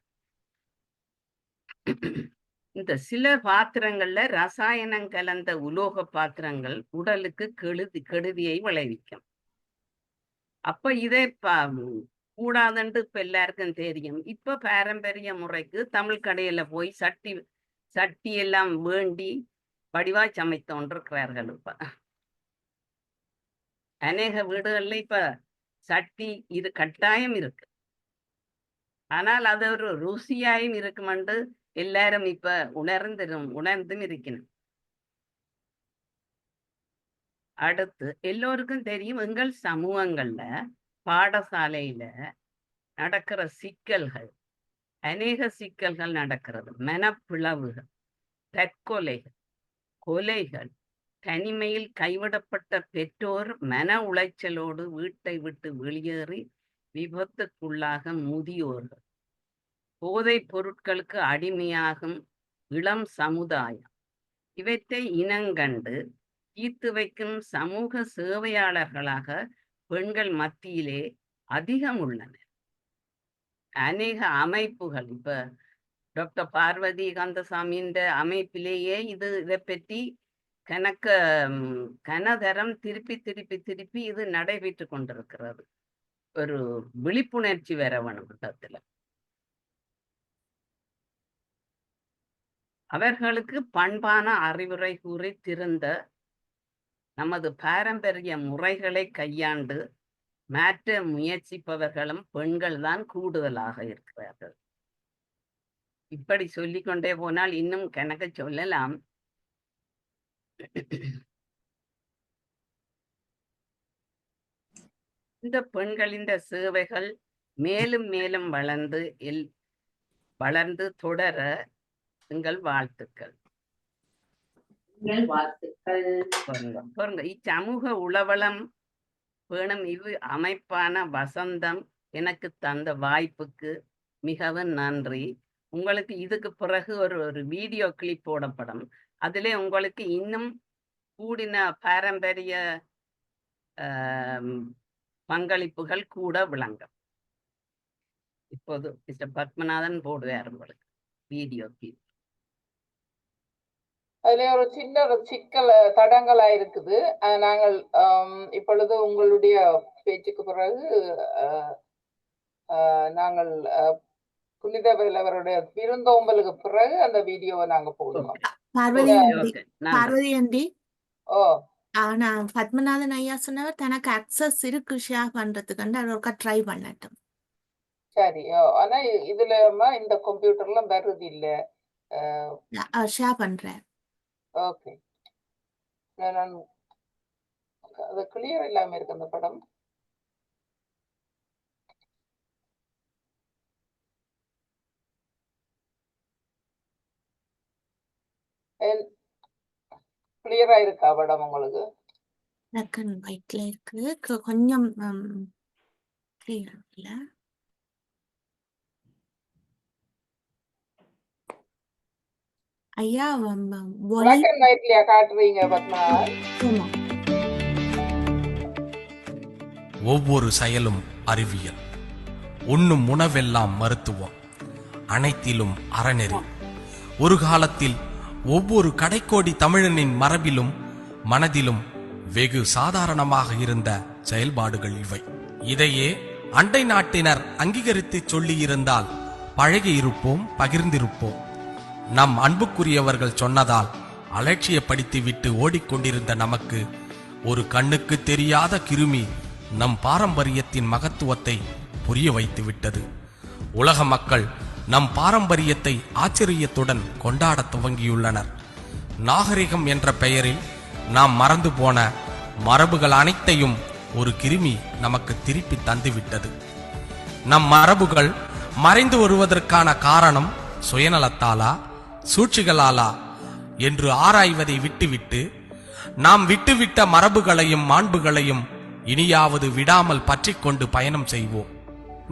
இந்த சில பாத்திரங்கள்ல ரசாயனம் கலந்த உலோக பாத்திரங்கள் உடலுக்கு கெடுதியை விளைவிக்கும். அப்ப இதை கூடாதுன்னு இப்ப எல்லாருக்கும் தெரியும். இப்ப பாரம்பரிய முறைக்கு தமிழ் கடையில போய் சட்டி எல்லாம் வேண்டி வடிவா சமைத்தோன்றிருக்கிறார்கள். இப்ப அநேக வீடுகள்ல இப்ப சட்டி இது கட்டாயம் இருக்கு. ஆனால் அது ஒரு ருசியாயும் இருக்குமென்று எல்லாரும் இப்ப உணர்ந்தும் இருக்கணும். அடுத்து எல்லோருக்கும் தெரியும், எங்கள் சமூகங்கள்ல பாடசாலையில நடக்கிற சிக்கல்கள், அநேக சிக்கல்கள் நடக்கிறது. மனப்பிளவுகள், தற்கொலைகள், கொலைகள், தனிமையில் கைவிடப்பட்ட பெற்றோர் மன உளைச்சலோடு வீட்டை விட்டு வெளியேறி விபத்துக்குள்ளாக முதியோர்கள், போதைப் பொருட்களுக்கு அடிமையாகும் இளம் சமுதாயம், இவற்றை இனங்கண்டு தீர்த்து வைக்கும் சமூக சேவையாளர்களாக பெண்கள் மத்தியிலே அதிகம் உள்ளனர். அநேக அமைப்புகள், இப்ப டாக்டர் பார்வதி கந்தசாமியின் அமைப்பிலேயே இதை பற்றி கனதரம் திருப்பி இது நடைபெற்று கொண்டிருக்கிறது. ஒரு விழிப்புணர்ச்சி வர வேணும் இடத்துல. அவர்களுக்கு பண்பான அறிவுரை கூறி திருந்த நமது பாரம்பரிய முறைகளை கையாண்டு மாற்ற முயற்சிப்பவர்களும் பெண்கள் தான் கூடுதலாக இருக்கிறார்கள். இப்படி சொல்லிக்கொண்டே போனால் இன்னும் கணக்கு சொல்லலாம். இந்த பெண்களின் சேவைகள் மேலும் மேலும் வளர்ந்து தொடர எங்கள் வாழ்த்துக்கள். இச்சமூக உளவளம் வேணும் அமைப்பான வசந்தம் எனக்கு தந்த வாய்ப்புக்கு மிகவும் நன்றி. உங்களுக்கு இதுக்கு பிறகு ஒரு வீடியோ கிளிப் போடப்படும். அதிலே உங்களுக்கு இன்னும் கூடின பாரம்பரிய பங்களிப்புகள் கூட விளங்கும். இப்போது மிஸ்டர் பத்மநாதன் போடுவார் உங்களுக்கு வீடியோ கிளிப். அதுல ஒரு சின்ன சிக்கல் தடங்களா இருக்குது. நாங்கள் இப்பொழுது உங்களுடைய பேச்சுக்கு பிறகு நாங்கள் புனித வேலவருடைய விருந்தோம்பலுக்கு பிறகு அந்த வீடியோவை நாங்க போடுவோம். பார்வதி ஆண்டி, ஓ ஆனா பத்மநாதன் ஐயா சொன்னவர் தனக்கு அக்சஸ் இருக்கு ஷேர் பண்றதுக்கு, அவர் ஒருக்கா ட்ரை பண்ணட்டும். சரி. ஆனா இதுல இந்த கம்ப்யூட்டர்ல வருது இல்ல, ஷேர் பண்றேன். ஓகே, நான் அது கிளியர் இல்லாம இருக்கு அந்த படம். கிளியரா இருக்கா படம் உங்களுக்கு? பிளாக் அண்ட் ஒயிட்ல இருக்கு, கொஞ்சம் கிளியர் இல்ல. ஐயா ஒளி பிளாக் அண்ட் ஒயிட்லயா காட்டுறீங்க பத்மநாதன்? ஆமா. ஒவ்வொரு செயலும் அறிவியல், உண்ணும் உணவெல்லாம் மருத்துவம், அனைத்திலும் அறநெறி. ஒரு காலத்தில் ஒவ்வொரு கடைக்கோடி தமிழனின் மரபிலும் மனதிலும் வெகு சாதாரணமாக இருந்த செயல்பாடுகள் இவை. இதையே அண்டை நாட்டினர் அங்கீகரித்து சொல்லியிருந்தால் பழகியிருப்போம், பகிர்ந்திருப்போம். நம் அன்புக்குரியவர்கள் சொன்னதால் அலட்சியப்படுத்திவிட்டு ஓடிக்கொண்டிருந்த நமக்கு ஒரு கண்ணுக்கு தெரியாத கிருமி நம் பாரம்பரியத்தின் மகத்துவத்தை புரிய வைத்து விட்டது. உலக மக்கள் நம் பாரம்பரியத்தை ஆச்சரியத்துடன் கொண்டாடத் துவங்கியுள்ளனர். நாகரிகம் என்ற பெயரில் நாம் மறந்து போன மரபுகள் அனைத்தையும் ஒரு கிருமி நமக்கு திருப்பி தந்துவிட்டது. நம் மரபுகள் மறைந்து வருவதற்கான காரணம் சுயநலத்தாலா, சூழ்ச்சிகளாலா என்று ஆராய்வதை விட்டுவிட்டு நாம் விட்டுவிட்ட மரபுகளையும் மாண்புகளையும் இனியாவது விடாமல் பற்றிக்கொண்டு பயணம் செய்வோம்.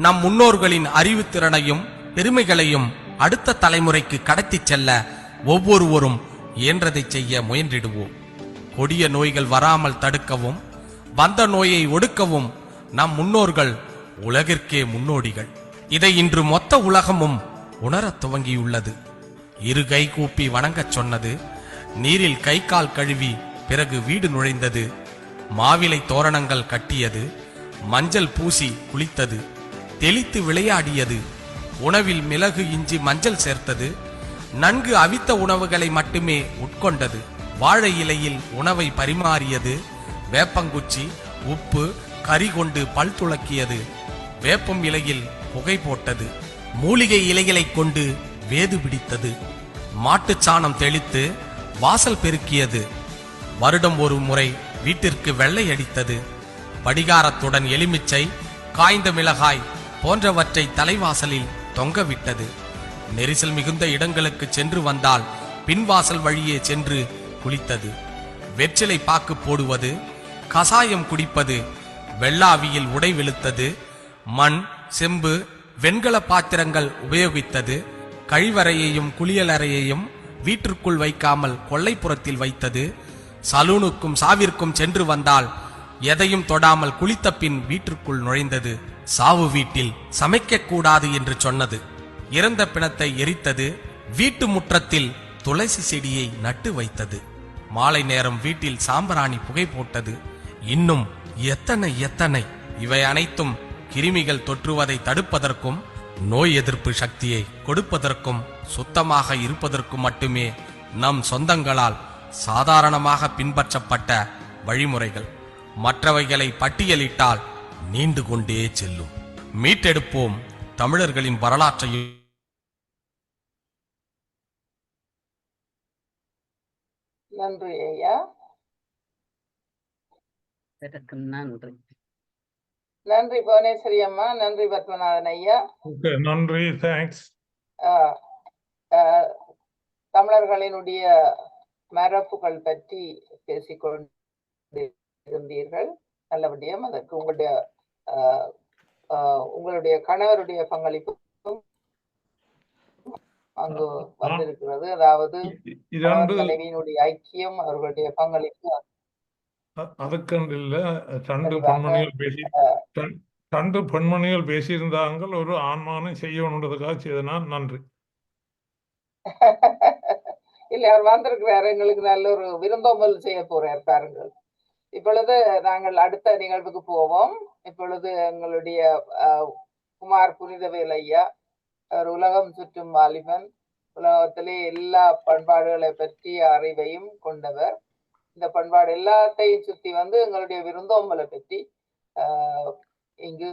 நம் முன்னோர்களின் அறிவுத்திறனையும் பெருமைகளையும் அடுத்த தலைமுறைக்கு கடத்திச் செல்ல ஒவ்வொருவரும் இயன்றதை செய்ய முயன்றிடுவோம். கொடிய நோய்கள் வராமல் தடுக்கவும் வந்த நோயை ஒடுக்கவும் நம் முன்னோர்கள் உலகிற்கே முன்னோடிகள். இதை இன்று மொத்த உலகமும் உணரத் துவங்கியுள்ளது. இரு கை கூப்பி வணங்கச் சொன்னது, நீரில் கை கால் கழுவி பிறகு வீடு நுழைந்தது, மாவிலை தோரணங்கள் கட்டியது, மஞ்சள் பூசி குளித்தது, தெளித்து விளையாடியது, உணவில் மிளகு இஞ்சி மஞ்சள் சேர்த்தது, நன்கு அவித்த உணவுகளை மட்டுமே உட்கொண்டது, வாழை இலையில் உணவை பரிமாறியது, வேப்பங்குச்சி உப்பு கறி கொண்டு பல் துளக்கியது, வேப்பம் இலையில் புகை போட்டது, மூலிகை இலைகளை கொண்டு வேது பிடித்தது, மாட்டுச் சாணம் தெளித்து வாசல் பெருக்கியது, வருடம் ஒரு முறை வீட்டிற்கு வெள்ளை அடித்தது, படிகாரத்துடன் எலுமிச்சை காய்ந்த மிளகாய் போன்றவற்றை தலைவாசலில் தொங்கவிட்டது, நெரிசல் மிகுந்த இடங்களுக்கு சென்று வந்தால் பின்வாசல் வழியே சென்று குளித்தது, வெற்றிலை பாக்கு போடுவது, கசாயம் குடிப்பது, வெள்ளாவியில் உடை வெளுத்தது, மண் செம்பு வெண்கல பாத்திரங்கள் உபயோகித்தது, கழிவறையையும் குளியலறையையும் வீட்டிற்குள் வைக்காமல் கொல்லைப்புறத்தில் வைத்தது, சலூனுக்கும் சாவிற்கும் சென்று வந்தால் எதையும் தொடாமல் குளித்த பின் வீட்டிற்குள் நுழைந்தது, சாவு வீட்டில் சமைக்கக்கூடாது என்று சொன்னது, இறந்த பிணத்தை எரித்தது, வீட்டு முற்றத்தில் துளசி செடியை நட்டு வைத்தது, மாலை நேரம் வீட்டில் சாம்பிராணி புகை போட்டது. இன்னும் எத்தனை எத்தனை! இவை அனைத்தும் கிருமிகள் தொற்றுவதை தடுப்பதற்கும் நோய் எதிர்ப்பு சக்தியை கொடுப்பதற்கும் சுத்தமாக இருப்பதற்கும் மட்டுமே நம் சொந்தங்களால் சாதாரணமாக பின்பற்றப்பட்ட வழிமுறைகள். மற்றவைகளை பட்டியலிட்டால் நீண்டு கொண்டே செல்லும். மீட்டெடுப்போம் தமிழர்களின் வரலாற்றையும். நன்றி ஐயா. இதற்கு நன்றி. நன்றி புவனேஸ்வரி அம்மா, நன்றி பத்மநாதன் ஐயா. Okay, நன்றி, தேங்க்ஸ். ஆஹ் ஆஹ் தமிழர்களினுடைய மரபுகள் பற்றி பேசிக்கொண்டிருந்தீர்கள். நல்லபடியும் அதற்கு உங்களுடைய கணவருடைய பங்களிப்பு அங்கு வந்திருக்கிறது. அதாவது மனைவியினுடைய ஐக்கியம், அவர்களுடைய பங்களிப்பு அதுக்கண்டு இல்ல, ரெண்டு பெண்மணிகள் பேசியிருந்தாங்க, ஒரு ஆண்மானம் செய்யணுன்றதுக்காக செய்தனா. நன்றி. இல்ல, அவர் வந்திருக்கிறார், எங்களுக்கு நல்ல ஒரு விருந்தோம்பல் செய்ய போறார் பாருங்கள். இப்பொழுது நாங்கள் அடுத்த நிகழ்வுக்கு போவோம். இப்பொழுது எங்களுடைய குமார் புனிதவேல் ஐயா, அவர் உலகம் சுற்றும் வாலிபன், உலகத்திலே எல்லா பண்பாடுகளை பற்றிய அறிவையும் கொண்டவர். இந்த பண்பாடு எல்லாத்தையும் சுத்தி வந்து எங்களுடைய விருந்தோம்பலை பற்றி இங்கு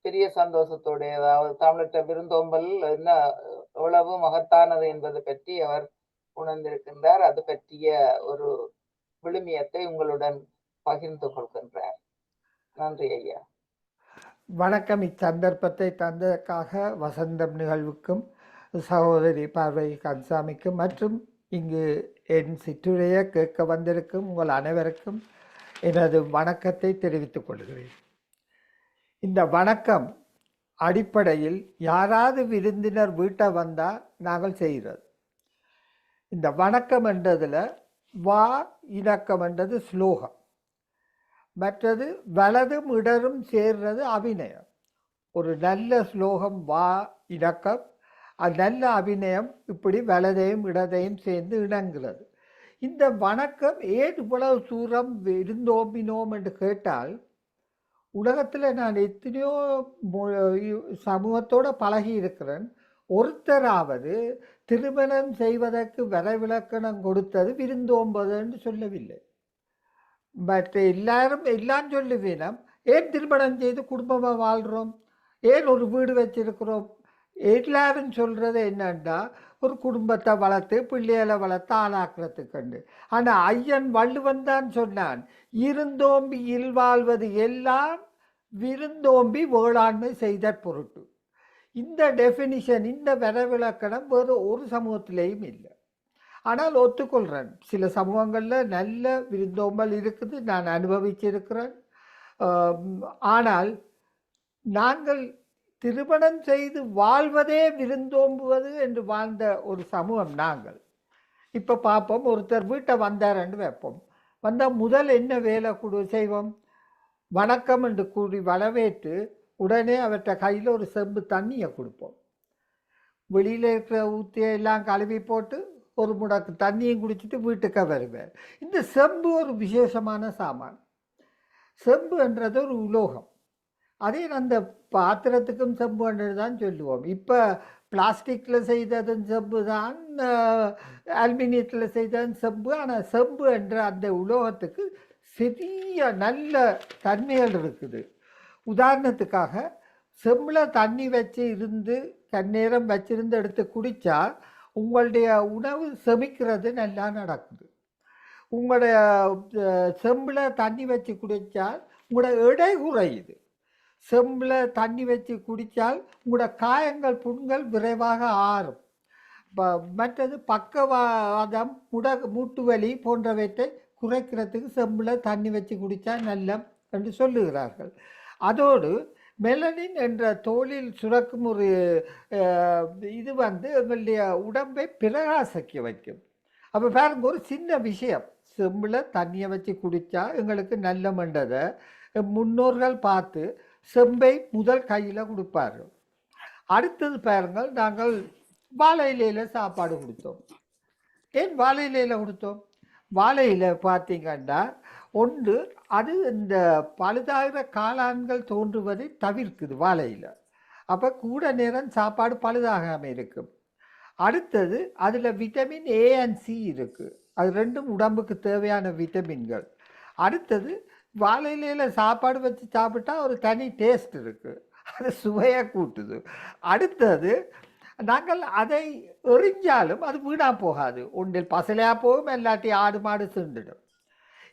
பெரிய சந்தோஷத்தோட, அதாவது தமிழற்ற விருந்தோம்பல் என்ன எவ்வளவு மகத்தானது என்பதை பற்றி அவர் உணர்ந்திருக்கின்றார். அது பற்றிய ஒரு விழுமியத்தை உங்களுடன் பகிர்ந்து கொள்கின்றார். நன்றி ஐயா. வணக்கம். இச்சந்தர்ப்பத்தை தந்ததற்காக வசந்தம் நிகழ்வுக்கும் சகோதரி பார்வை கன்சாமிக்கும் மற்றும் இங்கு என் சிற்றுரையை கேட்க வந்திருக்கும் உங்கள் அனைவருக்கும் எனது வணக்கத்தை தெரிவித்துக் கொள்கிறேன். இந்த வணக்கம் அடிப்படையில் யாராவது விருந்தினர் வீட்டை வந்தால் நாங்கள் செய்கிறது. இந்த வணக்கம் என்றதில் வா இணக்கம் என்றது ஸ்லோகம், மற்றது வலதும் இடரும் சேர்றது அபிநயம். ஒரு நல்ல ஸ்லோகம் வா இணக்கம், அது நல்ல அபிநயம், இப்படி வலதையும் இடதையும் சேர்ந்து இணங்குகிறது. இந்த வணக்கம் ஏன் இவ்வளவு தூரம் இருந்தோம்பினோம் என்று கேட்டால், உலகத்தில் நான் எத்தனையோ சமூகத்தோடு பழகி இருக்கிறேன். ஒருத்தராவது திருமணம் செய்வதற்கு வரைவிலக்கணம் கொடுத்தது விருந்தோம்பது என்று சொல்லவில்லை. மற்ற எல்லாம் சொல்லுவீனம், ஏன் திருமணம் செய்து குடும்பமாக வாழ்கிறோம், ஏன் ஒரு வீடு வச்சிருக்கிறோம், எல்லாரும் சொல்கிறது என்னன்னா ஒரு குடும்பத்தை வளர்த்து பிள்ளைகளை வளர்த்து ஆளாக்குறதுக்கு. ஆனால் ஐயன் வள்ளுவன் தான் சொன்னான், இருந்தோம்பி இல்வாழ்வது எல்லாம் விருந்தோம்பி வேளாண்மை செய்த பொருட்டு. இந்த டெஃபினிஷன், இந்த வரைவிலக்கணம் வேறு ஒரு சமூகத்திலேயும் இல்லை. ஆனால் ஒத்துக்கொள்கிறேன், சில சமூகங்களில் நல்ல விருந்தோம்பல் இருக்குது, நான் அனுபவிச்சிருக்கிறேன். ஆனால் நாங்கள் திருமணம் செய்து வாழ்வதே விருந்தோம்புவது என்று வாழ்ந்த ஒரு சமூகம் நாங்கள். இப்போ பார்ப்போம், ஒருத்தர் வீட்டை வந்தாரன்னு வைப்போம். வந்தால் முதல் என்ன வேலை செய்வோம், வணக்கம் என்று கூறி வரவேற்று உடனே அவர்கிட்ட கையில் ஒரு செம்பு தண்ணியை கொடுப்போம். வெளியில் இருக்கிற ஊற்றியை எல்லாம் கழுவி போட்டு ஒரு முடக்கு தண்ணியும் குடிச்சிட்டு வீட்டுக்கு வருவேன். இந்த செம்பு ஒரு விசேஷமான சாமான். செம்பு என்றது ஒரு உலோகம். அதே அந்த பாத்திரத்துக்கும் செம்புன்றது தான் சொல்லுவோம். இப்போ பிளாஸ்டிக்கில் செய்ததும் செம்பு தான், அலுமினியத்தில் செய்ததும் செம்பு. ஆனால் செம்பு என்ற அந்த உலோகத்துக்கு சிறிய நல்ல தன்மைகள் இருக்குது. உதாரணத்துக்காக செம்பில் தண்ணி வச்சு இருந்து கண்ணேரம் வச்சிருந்து எடுத்து குடித்தா உங்களுடைய உணவு செமிக்கிறது நல்லா நடக்குது. உங்களுடைய செம்பில் தண்ணி வச்சு குடித்தால் உங்களோட எடை குறையுது. செம்பில் தண்ணி வச்சு குடித்தால் உங்களோட காயங்கள் புண்கள் விரைவாக ஆறும். மற்றது பக்கவாதம், மூட்டு வலி போன்றவற்றை குறைக்கிறதுக்கு செம்பில் தண்ணி வச்சு குடித்தா நல்ல என்று சொல்லுகிறார்கள். அதோடு மெலனின் என்ற தோலில் சுரக்கும் ஒரு இது எங்களுடைய உடம்பை பிரகாசிக்க வைக்கும். அப்போ பாருங்க, ஒரு சின்ன விஷயம், செம்பில் தண்ணியை வச்சு குடித்தா எங்களுக்கு நல்ல மண்டதை முன்னோர்கள் பார்த்து செம்பை முதல் கையில் கொடுப்பார்கள். அடுத்தது பாருங்கள், நாங்கள் வாழை இலையில் சாப்பாடு கொடுத்தோம். ஏன் வாழை இலையில் கொடுத்தோம்? வாழை இலை பார்த்தீங்கன்னா ஒன்று, அது இந்த பழுதாகிற காளான்கள் தோன்றுவதை தவிர்க்குது வாழையில். அப்போ கூட நேரம் சாப்பாடு பழுதாகாமல் இருக்கும். அடுத்தது அதில் விட்டமின் ஏ அண்ட் சி இருக்குது. அது ரெண்டும் உடம்புக்கு தேவையான விட்டமின்கள். அடுத்தது வாழை இலையில் சாப்பாடு வச்சு சாப்பிட்டா ஒரு தனி டேஸ்ட் இருக்குது, அது சுவையாக கூட்டுது. அடுத்தது நாங்கள் அதை எறிஞ்சாலும் அது வீணாக போகாது, ஒன்றில் பசலையாக போகும், இல்லாட்டி ஆடு மாடு சிந்துடும்.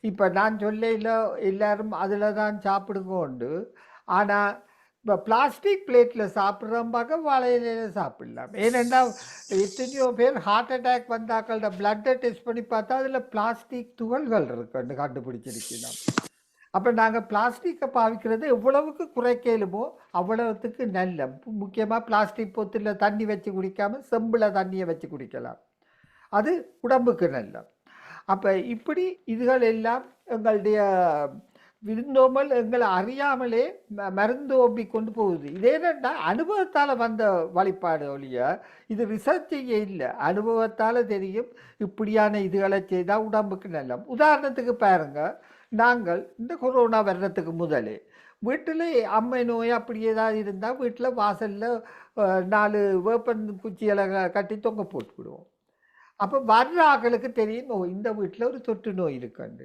இப்போ நான் சொல்லையில் எல்லாரும் அதில் தான் சாப்பிடுங்கோண்டு. ஆனால் இப்போ பிளாஸ்டிக் பிளேட்டில் சாப்பிட்றம்பாக்க வாழை இலையில் சாப்பிடலாம். ஏனென்னா எத்தனையோ பேர் ஹார்ட் அட்டாக் வந்தாக்களோட பிளட்டை டெஸ்ட் பண்ணி பார்த்தா அதில் பிளாஸ்டிக் துகள்கள் இருக்குன்னு கண்டுபிடிச்சிருக்கணும். அப்போ நாங்கள் பிளாஸ்டிக்கை பாவிக்கிறது எவ்வளவுக்கு குறைக்கலுமோ அவ்வளவுக்கு நல்ல. முக்கியமாக பிளாஸ்டிக் பொத்தில் தண்ணி வச்சு குடிக்காமல் செம்பில் தண்ணியை வச்சு குடிக்கலாம், அது உடம்புக்கு நல்ல. அப்போ இப்படி இதுகள் எல்லாம் எங்களுடைய விருந்தோம்பல் எங்களை அறியாமலே மருந்து ஓம்பி கொண்டு போகுது. இதேனண்டா அனுபவத்தால் வந்த வழிபாடு ஒழிய இது ரிசர்ச் செய்ய இல்லை, அனுபவத்தால் தெரியும் இப்படியான இதுகளை செய்தால் உடம்புக்கு நல்ல. உதாரணத்துக்கு பாருங்கள், நாங்கள் இந்த கொரோனா வர்றதுக்கு முதலே வீட்டில் அம்மை நோய் அப்படி ஏதாவது இருந்தால் வீட்டில் வாசலில் 4 வேப்பன் குச்சிகளை கட்டி தொங்க போட்டுவிடுவோம். அப்போ வர்ற ஆக்களுக்கு தெரியும், இந்த வீட்டில் ஒரு தொற்று நோய் இருக்குண்டு.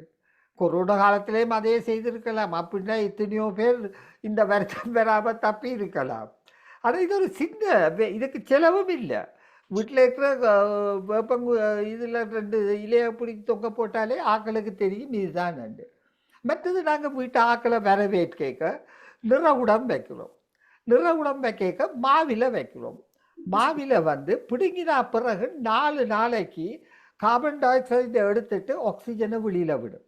கொரோனா காலத்திலேயும் அதே செய்திருக்கலாம். அப்படின்னா எத்தனையோ பேர் இந்த வருத்தம் பெறாமல் தப்பி இருக்கலாம். ஆனால் இது ஒரு சின்ன, இதுக்கு செலவும் இல்லை. வீட்டில் இருக்கிற வேப்பங்கு இதில் 2 இலையை பிடிச்சி தொங்க போட்டாலே ஆக்களுக்கு தெரியும் இதுதான் நண்டு. மற்றது நாங்கள் வீட்டு ஆக்களை வரவேற்க நிறகுடம் வைக்கிறோம். நிறகுடம் வைக்க மாவில் வைக்கிறோம். மாவில் பிடுங்கின பிறகு 4 நாளைக்கு கார்பன் டை ஆக்சைடை எடுத்துட்டு ஆக்சிஜனை வெளியில் விடும்.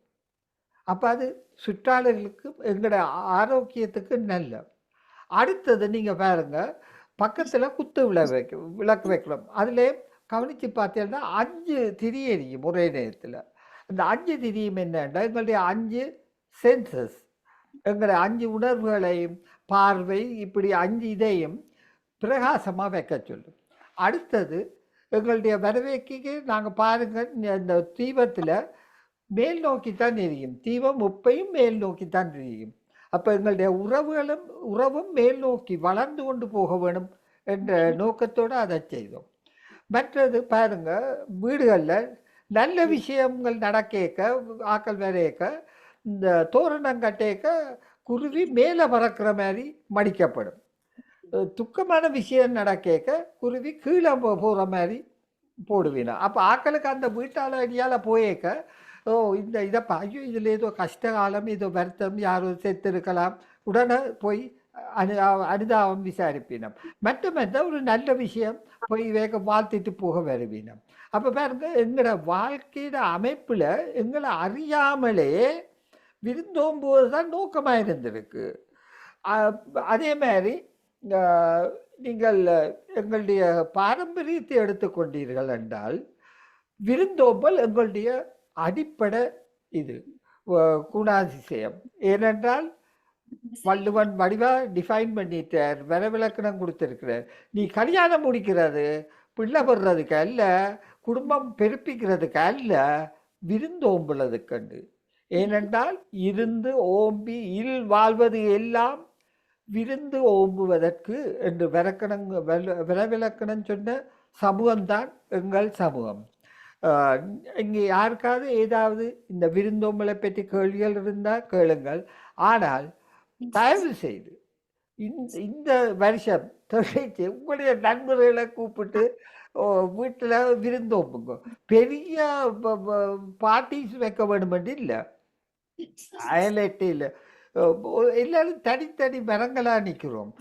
அப்போ அது சுற்றாளர்களுக்கு எங்களோட ஆரோக்கியத்துக்கு நல்ல. அடுத்தது நீங்கள் பாருங்கள், பக்கத்தில் குத்து விளக்கு வைக்கிறோம். அதில் கவனித்து பார்த்தீங்கன்னா 5 திரி எரியும் ஒரே நேரத்தில். அந்த 5 திரியும் என்னன்னா எங்களுடைய 5 சென்சஸ், எங்களுடைய 5 உணர்வுகளையும் பார்வை இப்படி 5 இதையும் பிரகாசமாக வைக்க சொல்லும். அடுத்தது எங்களுடைய வரவேற்கைக்கு நாங்கள் பாருங்கள், இந்த தீபத்தில் மேல் நோக்கி தான் எரியும். தீபம் எப்பையும் மேல் நோக்கி தான் எரியும். அப்போ எங்களுடைய உறவும் மேல் நோக்கி வளர்ந்து கொண்டு போக வேணும் என்ற நோக்கத்தோடு அதை செய்தோம். மற்றது பாருங்க, வீடுகளில் நல்ல விஷயங்கள் நடக்க ஆக்கள் வரையக்க இந்த தோரணம் கட்டேக்க குருவி மேலே பறக்கிற மாதிரி மடிக்கப்படும். துக்கமான விஷயம் நடக்க குருவி கீழே போகிற மாதிரி போடுவீனா. அப்போ ஆக்களுக்கு அந்த வீட்டால் அடியால் போயேக்க ஓ இந்த இதை ஐயோ இதில் ஏதோ கஷ்டகாலம், ஏதோ வருத்தம், யாரோ செத்து இருக்கலாம், உடனே போய் அனுதாபம் விசாரிப்பினம். மற்ற ஒரு நல்ல விஷயம் போய் வேக வாழ்த்திட்டு போக வருவீனம். அப்போ பாருங்க, எங்களோட வாழ்க்கையோட அமைப்பில் எங்களை அறியாமலே விருந்தோம்புவது தான் நோக்கமாக இருந்திருக்கு. அதே மாதிரி நீங்கள் எங்களுடைய பாரம்பரியத்தை எடுத்துக்கொண்டீர்கள் என்றால் விருந்தோம்பல் எங்களுடைய அடிப்படை இது குணாதிசயம். ஏனென்றால் வள்ளுவன் வடிவா டிஃபைன் பண்ணிட்டார், வரவிலக்கணம் கொடுத்திருக்கிறார். நீ கல்யாணம் முடிக்கிறது பிள்ளை பெறுறதுக்கு அல்ல, குடும்பம் பெருப்பிக்கிறதுக்கு அல்ல, விருந்தோம்புறதுக்கண்டு. ஏனென்றால் இருந்து ஓம்பி வாழ்வது எல்லாம் விருந்து ஓம்புவதற்கு என்று வரவிலக்கணம் சொன்ன சமூகம்தான் எங்கள் சமூகம். இங்கே யாருக்காவது ஏதாவது இந்த விருந்தோம்பலை பற்றி கேள்விகள் இருந்தால் கேளுங்கள். ஆனால் தயவு செய்து இந்த வருஷம் தொடர்ச்சி உங்களுடைய நண்பர்களை கூப்பிட்டு வீட்டில் விருந்தோம்புங்க. பெரிய பார்ட்டிஸ் வைக்க வேணுமென்று இல்லை, ஹைலைட்டு இல்லை. எல்லாரும் தனித்தனி மரங்களாக நிற்கிறோம்.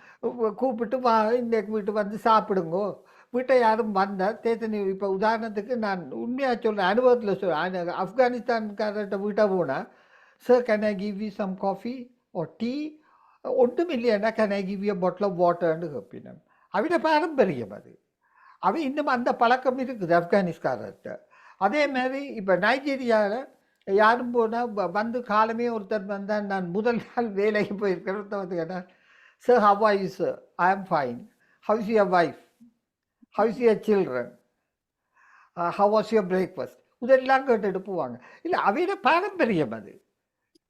கூப்பிட்டு இன்னைக்கு வீட்டு வந்து சாப்பிடுங்கோ. வீட்டை யாரும் வந்தால் தேத்தனி. இப்போ உதாரணத்துக்கு நான் உண்மையாக சொல்கிறேன், அனுபவத்தில் சொல்கிறேன். ஆப்கானிஸ்தான்காரர்கிட்ட வீட்டை போனால், sir can I give you some coffee or tea, ஒன்றும் இல்லையானா can I give you bottle of வாட்டர்னு கேட்பினோம். அவிட பாரம்பரியம் அது. அவன் இன்னும் அந்த பழக்கம் இருக்குது ஆப்கானிஸ்தான்கிட்ட. அதே மாதிரி இப்போ நைஜீரியாவில் யாரும் போனால் வந்து காலமே ஒருத்தர் வந்தால், நான் முதல் நாள் வேலைக்கு போயிருக்கிறேன், ஒருத்தர் வந்து கேட்டால், sir how are you sir, I am fine, how is your wife, how is your children, how was your breakfast, இதெல்லாம் கேட்டுட்டு போவாங்க. இல்லை அவையோட பாரம்பரியம் அது.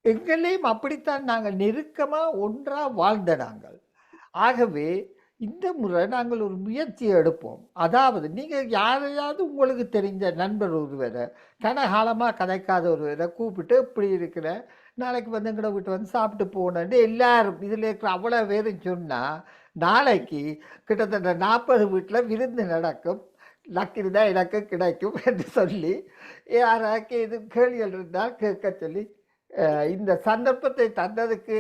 எங்களையும் அப்படித்தான் நாங்கள் நெருக்கமாக ஒன்றாக வாழ்ந்த நாங்கள். ஆகவே இந்த முறை நாங்கள் ஒரு முயற்சியை எடுப்போம். அதாவது நீங்கள் யாரையாவது உங்களுக்கு தெரிஞ்ச நண்பர் ஒருவரை, கனகாலமாக கதைக்காத ஒருவரை கூப்பிட்டு இப்படி இருக்கிற நாளைக்கு வந்து எங்கட வீட்டு வந்து சாப்பிட்டு போனேன்னு எல்லாரும் இதில் இருக்கிற அவ்வளோ பேரும் சொன்னால் நாளைக்கு கிட்டத்தட்ட 40 வீட்டில் விருந்து நடக்கும். லக்கிரி தான் எனக்கு கிடைக்கும் என்று சொல்லி யாராக்கு இது கேள்விகள் இருந்தால் கேட்க சொல்லி இந்த சந்தர்ப்பத்தை தந்ததுக்கு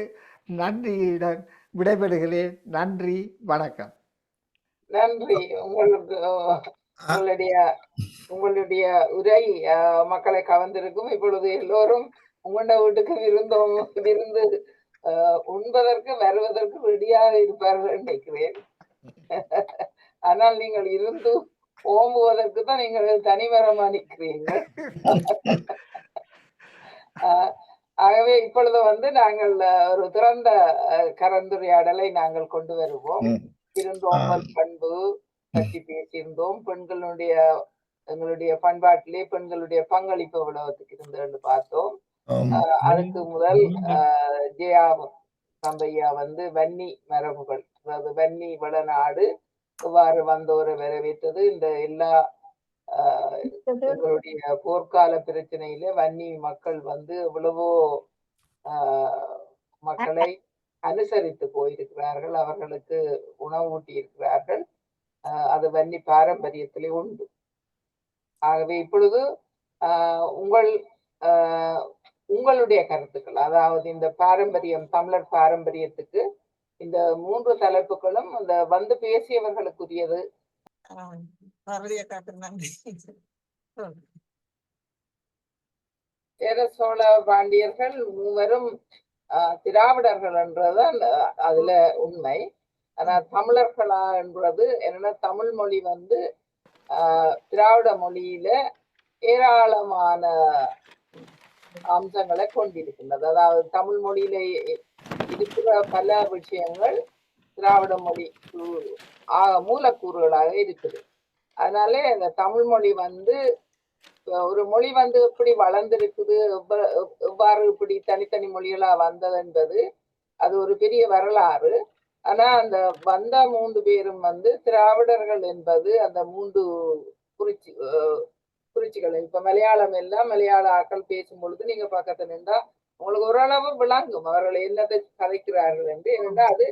நன்றியுடன் விடைபெறுகிறேன். நன்றி, வணக்கம். நன்றி. உங்களுடைய உரை மக்களை கவர்ந்திருக்கும். இப்பொழுது எல்லோரும் உங்களோட வீட்டுக்கு விருந்து உண்பதற்கு வருவதற்கு ரெடியாக இருப்பார்கள் நினைக்கிறேன். ஆனால் நீங்கள் இருந்து ஓம்புவதற்கு தான் நீங்கள் தனிமரமா நிற்கிறீர்கள். ஆகவே இப்பொழுது வந்து நாங்கள் ஒரு திறந்த கலந்துரையாடலை நாங்கள் கொண்டு வருவோம். விருந்தோம்பல் பண்பு பற்றி பேசியிருந்தோம். எங்களுடைய பண்பாட்டிலே பெண்களுடைய பங்களிப்பு உலகத்துக்கு இருந்தது பார்த்தோம். அதுக்கு முதல் ஜெயா தம்பையா வந்து வன்னி மரபுகள், அதாவது வன்னி வளநாடு இவ்வாறு வந்தோரை வரவேற்றது. இந்த எல்லா எங்களுடைய போர்க்கால பிரச்சனையில வன்னி மக்கள் வந்து எவ்வளவோ மக்களை அனுசரித்து போயிருக்கிறார்கள், அவர்களுக்கு உணவு ஊட்டி இருக்கிறார்கள். அது வன்னி பாரம்பரியத்திலே உண்டு. ஆகவே இப்பொழுது உங்களுடைய கருத்துக்கள், அதாவது இந்த பாரம்பரியம், தமிழர் பாரம்பரியத்துக்கு இந்த 3 தலைப்புகளும் அந்த வந்து பேசியவர்களுக்குரியது. சேர சோழ பாண்டியர்கள் மூவரும் திராவிடர்கள் என்றதான் அதுல உண்மை. ஆனா தமிழர்களா என்பது என்னன்னா, தமிழ் மொழி வந்து திராவிட மொழியில ஏராளமான அம்சங்களை கொண்டிருக்கின்றது. அதாவது தமிழ் மொழியில இருக்கிற பல விஷயங்கள் திராவிட மொழி மூலக்கூறுகளாக இருக்குது. அதனால இந்த தமிழ் மொழி ஒரு மொழி எப்படி வளர்ந்திருக்குது, எவ்வாறு இப்படி தனித்தனி மொழிகளா வந்தது என்பது அது ஒரு பெரிய வரலாறு. ஆனா அந்த வந்த 3 பேரும் திராவிடர்கள் என்பது அந்த 3 குறிச்சிகள். இப்ப மலையாளம் எல்லாம் மலையாள ஆக்கள் பேசும் பொழுது நீங்க பக்கத்துல நின்றா உங்களுக்கு ஓரளவு விளங்கும் அவர்கள் என்னத்தை கதைக்கிறார்கள் என்று. ஏனென்றா அது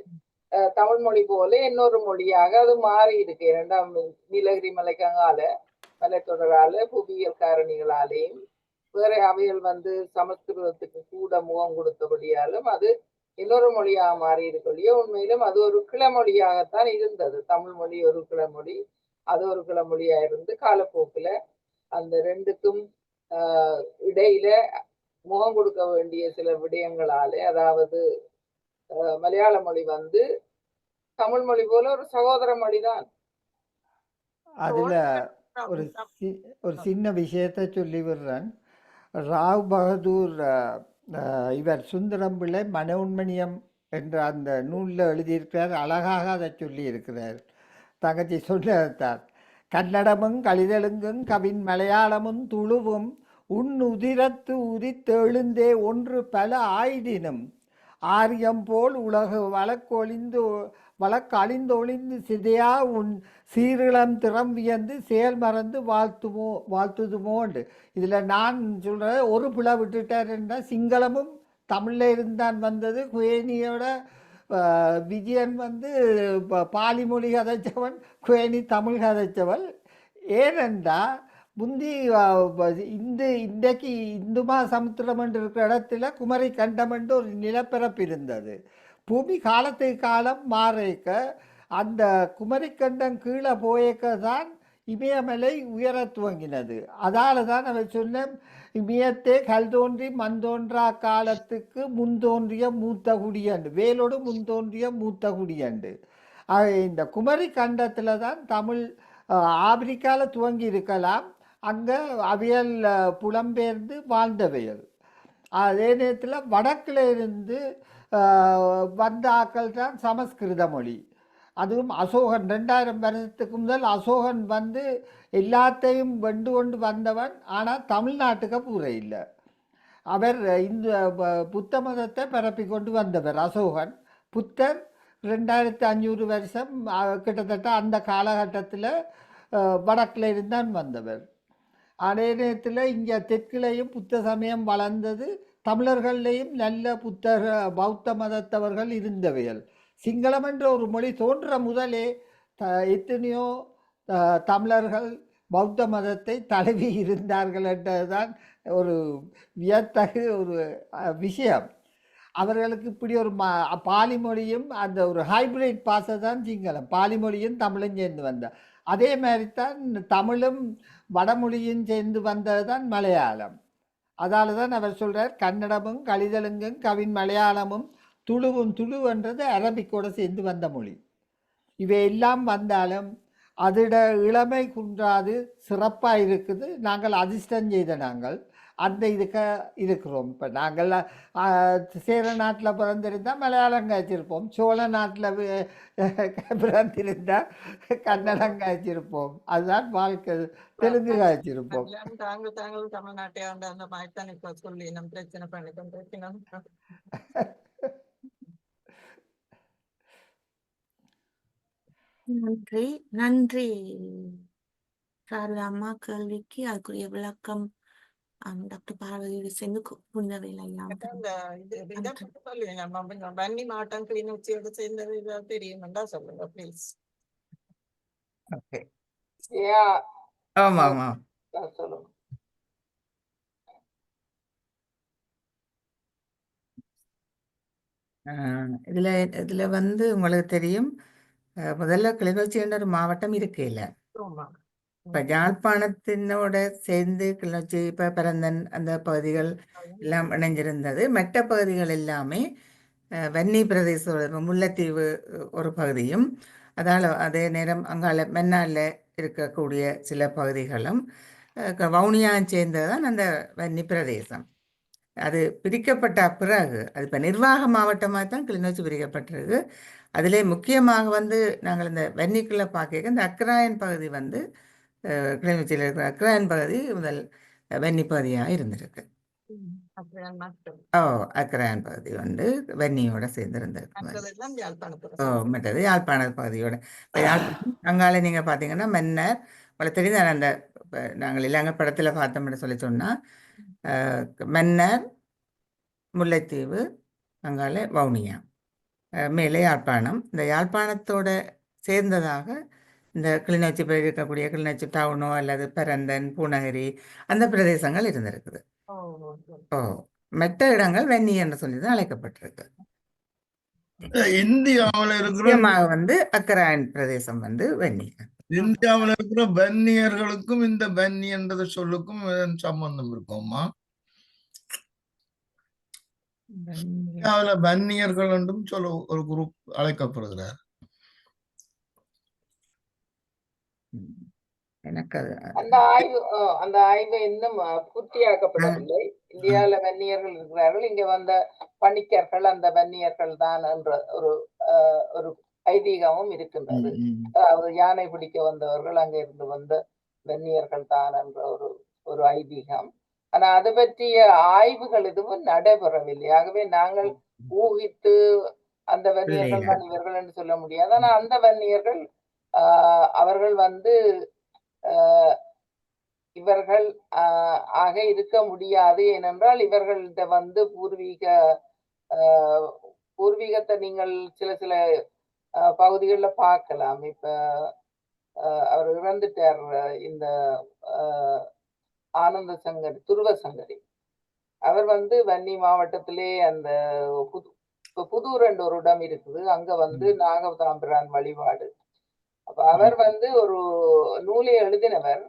தமிழ் மொழி போல இன்னொரு மொழியாக அது மாறி இருக்கு. இரண்டாம் நீலகிரி மலைக்கங்கால மலைத்தொடரால புவியியல் காரணிகளாலேயும் வேற அவைகள் சமஸ்கிருதத்துக்கு கூட முகம் கொடுத்தபடியாலும் அது இன்னொரு மொழியாக மாறி இருக்கொழிய உண்மையிலும் அது ஒரு கிளமொழியாகத்தான் இருந்தது. தமிழ் மொழி ஒரு கிளமொழி, அது ஒரு கிளமொழியா இருந்து காலப்போக்கில் அந்த ரெண்டுக்கும் இடையில முகம் கொடுக்க வேண்டிய சில விடயங்களாலே, அதாவது மலையாள மொழி தமிழ் மொழி போல ஒரு சகோதர மொழிதான். அதுல ஒரு சின்ன விஷயத்தை சொல்லி விடுறேன். ராவ் பகதூர் இவர் சுந்தரம் பிள்ளை மனோன்மணியம் என்ற அந்த நூலில் எழுதியிருக்கிறார். அழகாக அதை சொல்லி இருக்கிறார். தங்கச்சி சொன்னதான், கன்னடமும் கலிதெலுங்கும் கவின் மலையாளமும் துளுவும் உதிரத்து உதித்தெழுந்தே ஒன்று பல ஆயிடினும் ஆரியம் போல் உலகு வழக்கழிந்தொழிந்து சிதையா உன் சீரிளம் திறம் வியந்து செயல் மறந்து வாழ்த்துதுமோண்டு. இதில் நான் சொல்கிறேன், ஒரு பிழை விட்டுட்டாருன்னா சிங்களமும் தமிழில் இருந்தான் வந்தது. குவேனியோட விஜயன் பாலி மொழி கதைச்சவன், குவேனி தமிழ் கதைச்சவள். ஏனென்றா முந்தி இன்றைக்கு இந்துமா சமுத்திரம் என்று இருக்கிற இடத்துல குமரி கண்டம் என்று ஒரு நிலப்பரப்பு இருந்தது. பூமி காலத்துக்கு காலம் மாறேக்க அந்த குமரிக்கண்டம் கீழே போயக்க தான் இமயமலை உயர துவங்கினது. அதால தான் அவர் சொன்ன இமயத்தே கல் தோன்றி மண் தோன்றா காலத்துக்கு முன்தோன்றிய மூத்த குடியண்டு, வேலோடு முன்தோன்றிய மூத்த குடியண்டு. இந்த குமரி கண்டத்தில் தான் தமிழ் ஆப்பிரிக்காவில் துவங்கி இருக்கலாம். அங்கே அவியல் புலம்பெயர்ந்து வாழ்ந்தவையல். அதே நேரத்தில் வடக்கில் இருந்து வந்த ஆக்கள் தான் சமஸ்கிருத மொழி. அதுவும் அசோகன் 2000 வருஷத்துக்கு முதல் அசோகன் எல்லாத்தையும் வெண்டு கொண்டு வந்தவன். ஆனால் தமிழ்நாட்டுக்கு பூரா இல்லை. அவர் இந்த புத்த மதத்தை பரப்பி கொண்டு வந்தவர் அசோகன். புத்தர் 2500 வருஷம் கிட்டத்தட்ட அந்த காலகட்டத்தில் வடக்கில் இருந்தான் வந்தவர். அதே நேரத்தில் இங்கே தெற்கிலையும் புத்த சமயம் வளர்ந்தது. தமிழர்களையும் நல்ல பௌத்த மதத்தவர்கள் இருந்தவைகள். சிங்களம் என்ற ஒரு மொழி தோன்ற முதலே எத்தனையோ தமிழர்கள் பௌத்த மதத்தை தழுவி இருந்தார்கள் என்றதுதான் ஒரு வியத்தகு ஒரு விஷயம். அவர்களுக்கு இப்படி ஒரு பாலி மொழியும் அந்த ஒரு ஹைபிரிட் பாசை தான் சிங்களம். பாலி மொழியும் தமிழும் சேர்ந்து வந்த அதே மாதிரி தான் தமிழும் வடமொழியும் சேர்ந்து வந்தது தான் மலையாளம். அதால தான் அவர் சொல்கிறார், கன்னடமும் கலிதெலுங்கும் கவின் மலையாளமும் துளுவென்றது அரபிக்கோடு சேர்ந்து வந்த மொழி. இவை எல்லாம் வந்தாலும் அதோட இளமை குன்றாது சிறப்பாக இருக்குது. நாங்கள் அதிர்ஷ்டம் செய்த நாங்கள் அந்த இதுக்கு இருக்கிறோம். இப்போ நாங்கள் சேர நாட்டில் பிறந்திருந்தால் மலையாளம் காய்ச்சிருப்போம், சோழ நாட்டில் பிறந்திருந்தால் கன்னடம் காய்ச்சிருப்போம், அதுதான் வாழ்க்கை. தெலுங்கு காய்ச்சிருப்போம். தாங்கள் தமிழ்நாட்டை ஆண்ட அந்த மாதிரி இப்போ சொல்லி நம்ம பிரச்சனை பண்ணிக்கணும். நன்றி நன்றி சாரதா கேள்விக்கு அதுக்குரிய விளக்கம் டாக்டர் பார்வதி சென்று புரிந்தவையில் வன்னி மாவட்டம் கிளிநொச்சியோட சேர்ந்தது தெரியுமெண்டா சொல்லுங்க ப்ளீஸ். ஆமா ஆமா சொல்லுங்க. இதுல இதுல உங்களுக்கு தெரியும், முதல்ல கிளிநொச்சி என்ற ஒரு மாவட்டம் இருக்கையில இப்ப யாழ்ப்பாணத்தினோட சேர்ந்து கிளிநொச்சி இப்ப பரந்தன் அந்த பகுதிகள் எல்லாம் இணைஞ்சிருந்தது. மற்ற பகுதிகள் எல்லாமே வன்னி பிரதேச முல்லைத்தீவு ஒரு பகுதியும், அதே நேரம் அங்கால மென்னால இருக்கக்கூடிய சில பகுதிகளும் வவுனியாவை சேர்ந்தது தான் அந்த வன்னி பிரதேசம். அது பிரிக்கப்பட்ட பிறகு அது இப்போ நிர்வாக மாவட்டமாக தான் கிளிநொச்சி பிரிக்கப்பட்டிருக்கு. அதிலே முக்கியமாக வந்து நாங்கள் இந்த வன்னிக்குள்ளே பார்க்க இந்த அக்ராயன் பகுதி வந்து கிளிநொச்சியில் இருக்கிற அக்ராயன் பகுதி முதல் வன்னி பகுதியாக இருந்திருக்கு. அப்படிதான் மக்கள். ஓ, அக்ராயன் பகுதி வந்து வன்னியோட சேர்ந்திருந்திருக்கு. மற்றதெல்லாம் யாழ்ப்பாணத்துல ஓ, மற்றது யாழ்ப்பாண பகுதியோட இப்போ அங்கால நீங்கள் பார்த்தீங்கன்னா மன்னர் உங்களுக்கு தெரியுது அந்த நாங்கள் இலங்கை படத்தில் பார்த்தோம்னு சொல்லி சொன்னால் மன்னர், முல்லைத்தீவு, அங்கால வவுனியா, மேலே யாழ்ப்பாணம். இந்த யாழ்ப்பாணத்தோட சேர்ந்ததாக இந்த கிளிநொச்சி இருக்கக்கூடிய கிளிநொச்சி டவுனோ அல்லது பரந்தன், பூநகரி அந்த பிரதேசங்கள் இருந்திருக்குது. ஓ, மற்ற இடங்கள் வன்னி என்று சொல்லி தான் அழைக்கப்பட்டிருக்கு. இந்தியாவில் இருக்கிற முக்கியமாக வந்து அக்கராயன் பிரதேசம் வந்து வன்னி. இந்தியாவில் இருக்கிற வன்னியர்களுக்கும் இந்த வன்னி என்ற சொல்லுக்கும் சம்பந்தம் இருக்குமா? இந்தியாவில் வன்னியர்கள் என்றும் சொல்ல ஒரு குரூப் அழைக்கப்படுகிறார். எனக்கு அந்த ஆய்வு இன்னும் பூர்த்தியாக்கப்படவில்லை. இந்தியாவில வன்னியர்கள் இருக்கிறார்கள், இங்க வந்த பணிக்கர்கள் அந்த வன்னியர்கள் தான் என்ற ஒரு ஐதீகமும் இருக்கின்றது. அதாவது யானை பிடிக்க வந்தவர்கள் அங்க இருந்து வந்த வன்னியர்கள் தான் என்ற ஒரு ஐதீகம். ஆனா அது பற்றிய ஆய்வுகள் எதுவும் நடைபெறவில்லை. ஆகவே நாங்கள் ஊகித்து அந்த வன்னியர்கள் தான் இவர்கள் என்று சொல்ல முடியாது. ஆனா அந்த வன்னியர்கள் அவர்கள் வந்து இவர்கள் ஆக இருக்க முடியாது. ஏனென்றால் இவர்கள்ட்ட வந்து பூர்வீகத்தை நீங்கள் சில சில பகுதிகளில் பார்க்கலாம். இப்ப அவர் இறந்துட்டார், இந்த ஆனந்த சங்கரி, துருவ சங்கரி. அவர் வந்து வன்னி மாவட்டத்திலே அந்த புதூர் என்ற ஒரு இடம் இருக்குது, அங்க வந்து நாகதாம்பிரான் வழிபாடு. அப்ப அவர் வந்து ஒரு நூலை எழுதினவர்.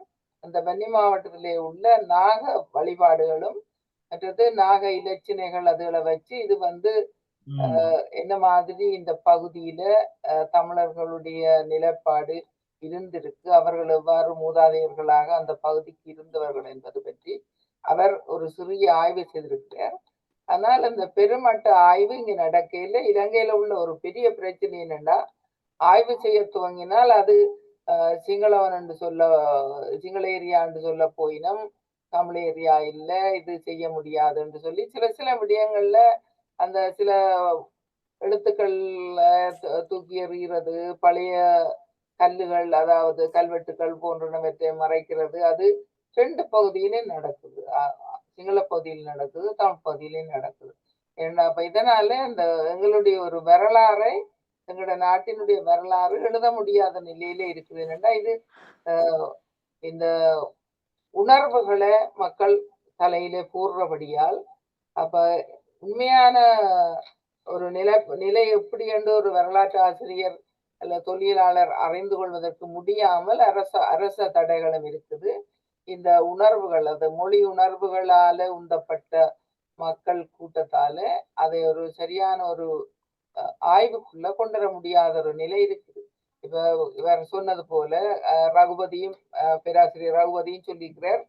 அந்த வன்னி மாவட்டத்திலே உள்ள நாக வழிபாடுகளும் மற்றது நாக இலச்சினைகள் அதுகளை வச்சு இது வந்து என்ன மாதிரி இந்த பகுதியில தமிழர்களுடைய நிலைப்பாடு இருந்திருக்கு, அவர்கள் எவ்வாறு மூதாதையர்களாக அந்த பகுதிக்கு இருந்தவர்கள் என்பது பற்றி அவர் ஒரு சிறிய ஆய்வு செய்திருக்கிறார். ஆனால் அந்த பெருமட்ட ஆய்வு இங்க நடக்கையில இலங்கையில உள்ள ஒரு பெரிய பிரச்சனை என்னன்னா, ஆய்வு செய்ய துவங்கினால் அது சிங்களவன் என்று சிங்கள ஏரியா என்று சொல்ல போயினும் தமிழ் ஏரியா இல்ல, இது செய்ய முடியாது என்று சொல்லி சில விடயங்கள்ல அந்த சில எழுத்துக்கள் தூக்கி எறிகிறது, பழைய கல்லுகள் அதாவது கல்வெட்டுக்கள் போன்றவற்றை மறைக்கிறது. அது 2 பகுதியிலும் நடக்குது. சிங்கள பகுதியில் நடக்குது, தமிழ் பகுதியிலையும் நடக்குது. அப்ப இதனால இந்த எங்களுடைய ஒரு வரலாறை, எங்களோட நாட்டினுடைய வரலாறு எழுத முடியாத நிலையில இருக்குது. என்னன்னா இது இந்த உணர்வுகளை மக்கள் தலையிலே கூறுறபடியால் அப்ப உண்மையான ஒரு நிலை எப்படி என்று ஒரு வரலாற்று ஆசிரியர் அல்ல தொழிலாளர் அறிந்து கொள்வதற்கு முடியாமல் அரச தடைகளும் இருக்குது. இந்த உணர்வுகள், அந்த மொழி உணர்வுகளால உந்தப்பட்ட மக்கள் கூட்டத்தால அதை ஒரு சரியான ஒரு ஆய்வுக்குள்ள கொண்டு வர முடியாத ஒரு நிலை இருக்குது. இப்ப இவர் சொன்னது போல ரகுபதியும் பேராசிரியர் ரகுபதியும் சொல்லியிருக்கிறார்,